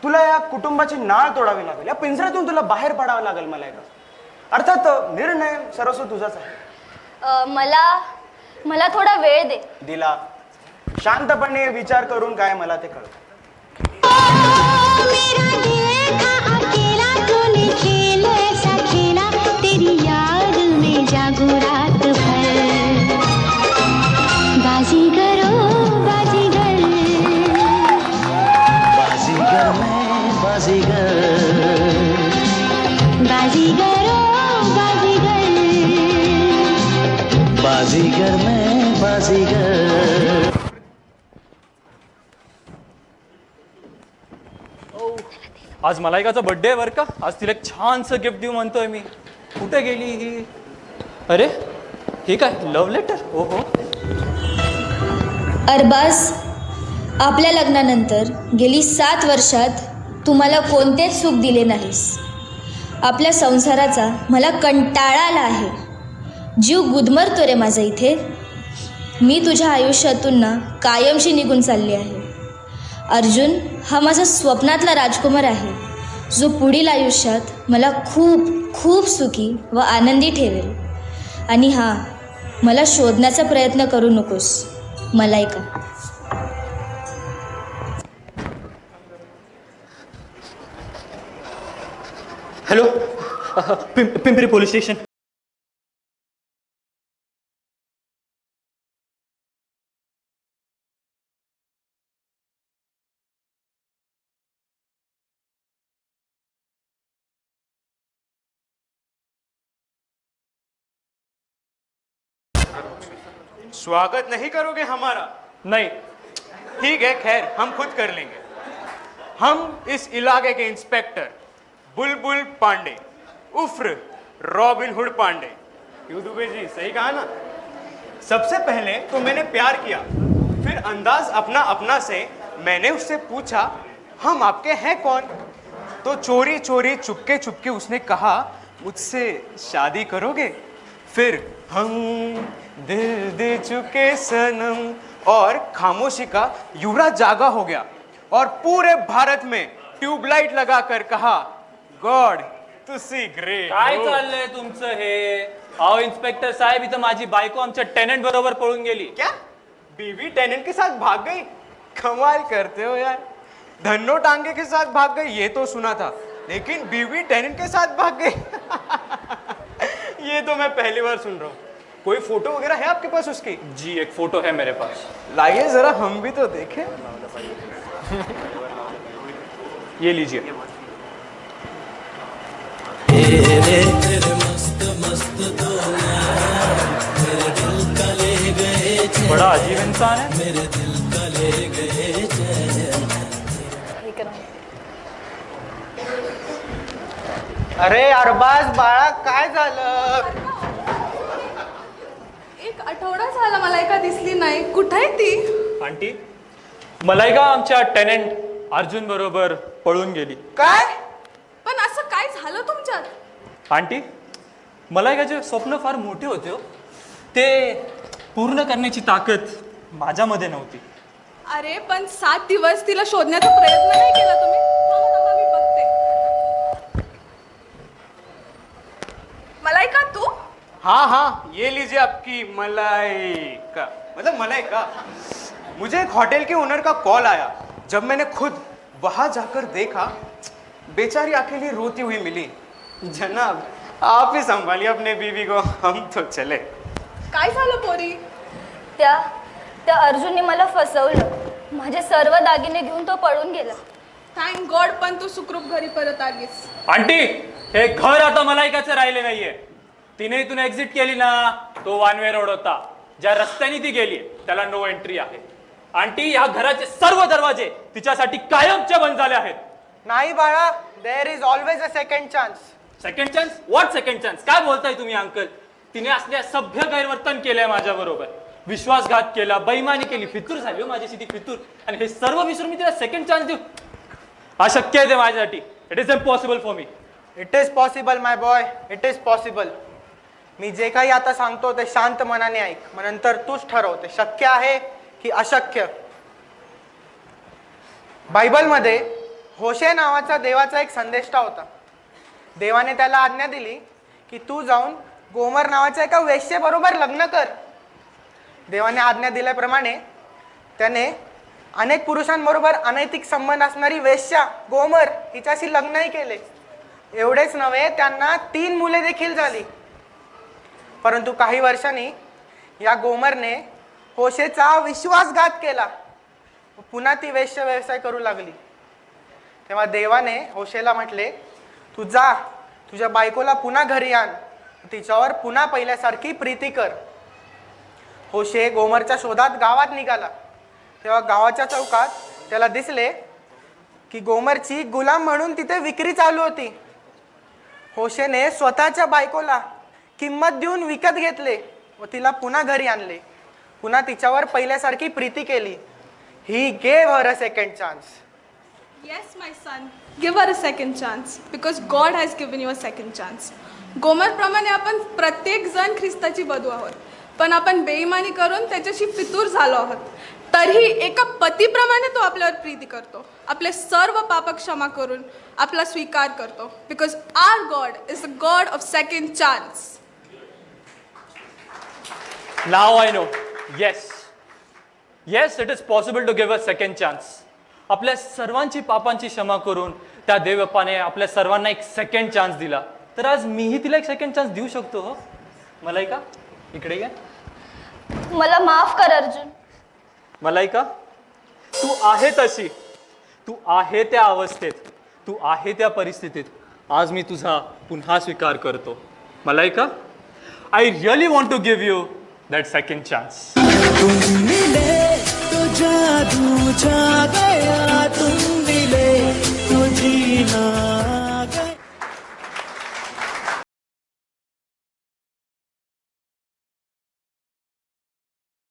तुला या कुटुंबाची नाळ तोडावी लागेल, या पिंजऱ्यातून तुला बाहेर पडावं लागेल मलाइका. अर्थात निर्णय सर्वस्व तुझाच आहे. मला थोडा वेळ दे. दिला. शांतपणे विचार करून काय मला ते कळतं. बाजीगर मैं बाजीगर. आज मलाइकाचा बर्थडे आहे बरं का. आज तिला एक छानसं गिफ्ट देऊ म्हणतोय मी. कुठे गेली ही? अरे हे काय, लव्ह लेटर? ओहो. अरबाज, आपल्या लग्नानंतर गेली 7 वर्षात तुम्हाला कोणतेच सुख दिले नाहीस. आपल्या संसाराचा मला कंटाळा आला आहे. जीव गुदमरतो रे माझा इथे. मी तुझ्या आयुष्यातून ना कायमशी निघून चालली आहे. अर्जुन हा माझा स्वप्नातला राजकुमार आहे, जो पुढील आयुष्यात मला खूप खूप सुखी व आनंदी ठेवेल. आणि हां, मला शोधण्याचा प्रयत्न करू नकोस Malaika. Hello, Pimpri police station. स्वागत नहीं करोगे हमारा? नहीं. ठीक है, खैर हम खुद कर लेंगे. हम इस इलाके के इंस्पेक्टर बुलबुल पांडे उफ्र रॉबिन हुड पांडे. क्यों दुबे जी, सही कहा ना? सबसे पहले तो मैंने प्यार किया, फिर अंदाज अपना अपना से मैंने उससे पूछा हम आपके हैं कौन. तो चोरी चोरी चुपके चुपके उसने कहा मुझसे शादी करोगे. फिर हम दिल दे चुके सनम, और खामोशी का युवराज जागा हो गया और पूरे भारत में ट्यूबलाइट लगाकर कहा गॉड तुसी ग्रेट. काय चाललंय तुमचं हे? अहो इन्स्पेक्टर साहेब, इथं माझी बायको आमच्या टेनंट बरोबर पळून गेली. क्या बीवी टेनेंट के साथ भाग गई? कमाल करते हो यार. धन्नो टांगे के साथ भाग गई ये तो सुना था, लेकिन बीवी टेनेंट के साथ भाग गई ये तो मैं पहली बार सुन रहा हूँ. कोई फोटो वगैरह है आपके पास उसकी? जी, एक फोटो है मेरे पास. लाइए जरा, हम भी तो देखें. ये लीजिए. बड़ा अजीब इंसान है. अरे अरबाज बाळा, काय झालं? एक आठवडा झाला मलाइका दिसली नाही. कुठे आहे ती? आंटी, मलाइका आमच्या टेनंट अर्जुन बरोबर पळून गेली. काय? पण असं काय झालं तुमच्यात? आंटी, मलाइकाचे स्वप्न फार मोठे होते हो. ते पूर्ण करण्याची ताकद माझ्यामध्ये नव्हती. अरे पण 7 दिवस तिला शोधण्याचा प्रयत्न नाही केला तुम्ही? थांबा थांबा, मी बघते. मलाइका तू? हाँ हाँ, ये लीजिए आपकी मलाइका. मतलब मलाइका. मुझे एक होटल के ओनर का कॉल आया. जब मैंने खुद वहां जाकर देखा, बेचारी अकेली रोती हुई मिली. जनाब, आप ही संभालिए अपने बीवी को, हम तो चले. काय झालं पोरी? त्या त्या अर्जुनने मला फसवलं. माझे सर्व दागिने घेऊन तो पळून गेला. थँक गॉड पण तू सुखरूप घरी परत आलीस. आंटी, हे घर आता मलायकाचं राहिले नाहीये. तिने इथून एक्झिट केली ना, तो वन वे रोड होता. ज्या रस्त्याने ती गेली त्याला नो एंट्री आहे. आंटी, या घराचे सर्व दरवाजे तिच्यासाठी कायमचे बंद झाले आहेत. नाही बाळा, there is always a second chance. Second chance? What second chance? काय बोलताय तुम्ही अंकल? तिने असले सभ्य गैरवर्तन केलंय माझ्या बरोबर, विश्वासघात केला, बेईमानी केली, फितूर झाली हो माझी ती फितूर. आणि हे सर्व विसरून मी तिला सेकंड चान्स देऊ? अशक्य आहे ते माझ्यासाठी. It is impossible for me. It is possible my boy, it is possible. मी जे काही आता सांगतो ते शांत मनाने ऐक, मग नंतर तूच ठरव ते शक्य आहे की अशक्य. बायबलमध्ये होशे नावाचा देवाचा एक संदेष्टा होता. देवाने त्याला आज्ञा दिली की तू जाऊन गोमर नावाच्या एका वेश्येबरोबर लग्न कर. देवाने आज्ञा दिल्याप्रमाणे त्याने अनेक पुरुषांबरोबर अनैतिक संबंध असणारी वेश्या गोमर हिच्याशी लग्नही केले. एवढेच नव्हे, त्यांना 3 मुले देखील झाली. परंतु काही वर्षांनी या गोमरने होशेचा विश्वासघात केला. पुन्हा ती वेश्य व्यवसाय करू लागली. तेव्हा देवाने होशेला म्हटले, तू जा, तुझ्या बायकोला पुन्हा घरी आण, तिच्यावर पुन्हा पहिल्यासारखी प्रीती कर. होशे गोमरच्या शोधात गावात निघाला. तेव्हा गावाच्या चौकात त्याला दिसले की गोमरची गुलाम म्हणून तिथे विक्री चालू होती. होशेने स्वतःच्या बायकोला किंमत देऊन विकत घेतले व तिला पुन्हा घरी आणले. पुन्हा तिच्यावर पहिल्यासारखी प्रीती केली. He gave her a second chance. Yes, my son. Give her a second chance because God has given you a second chance. गोमरप्रमाणे आपण प्रत्येक जण ख्रिस्ताची वधू आहोत, पण आपण बेईमानी करून त्याच्याशी फितूर झालो आहोत. तरीही एका पतीप्रमाणे तो आपल्यावर प्रीती करतो, आपले सर्व पाप क्षमा करून आपला स्वीकार करतो. Because our God is the God of second chance. Now I know. Yes, it is possible to give a second chance. आपल्या सर्वांची पापांची क्षमा करून त्या देवबापाने आपल्या सर्वांना एक सेकंड चान्स दिला. तर आज मीही तिला एक सेकंड चान्स देऊ शकतो. हो मलायका, इकडे घ्या. मला माफ कर अर्जुन. मलायका, तू आहे तशी, तू आहे त्या अवस्थेत, तू आहे त्या परिस्थितीत, आज मी तुझा पुन्हा स्वीकार करतो. Malaika, I really want to give you that second chance.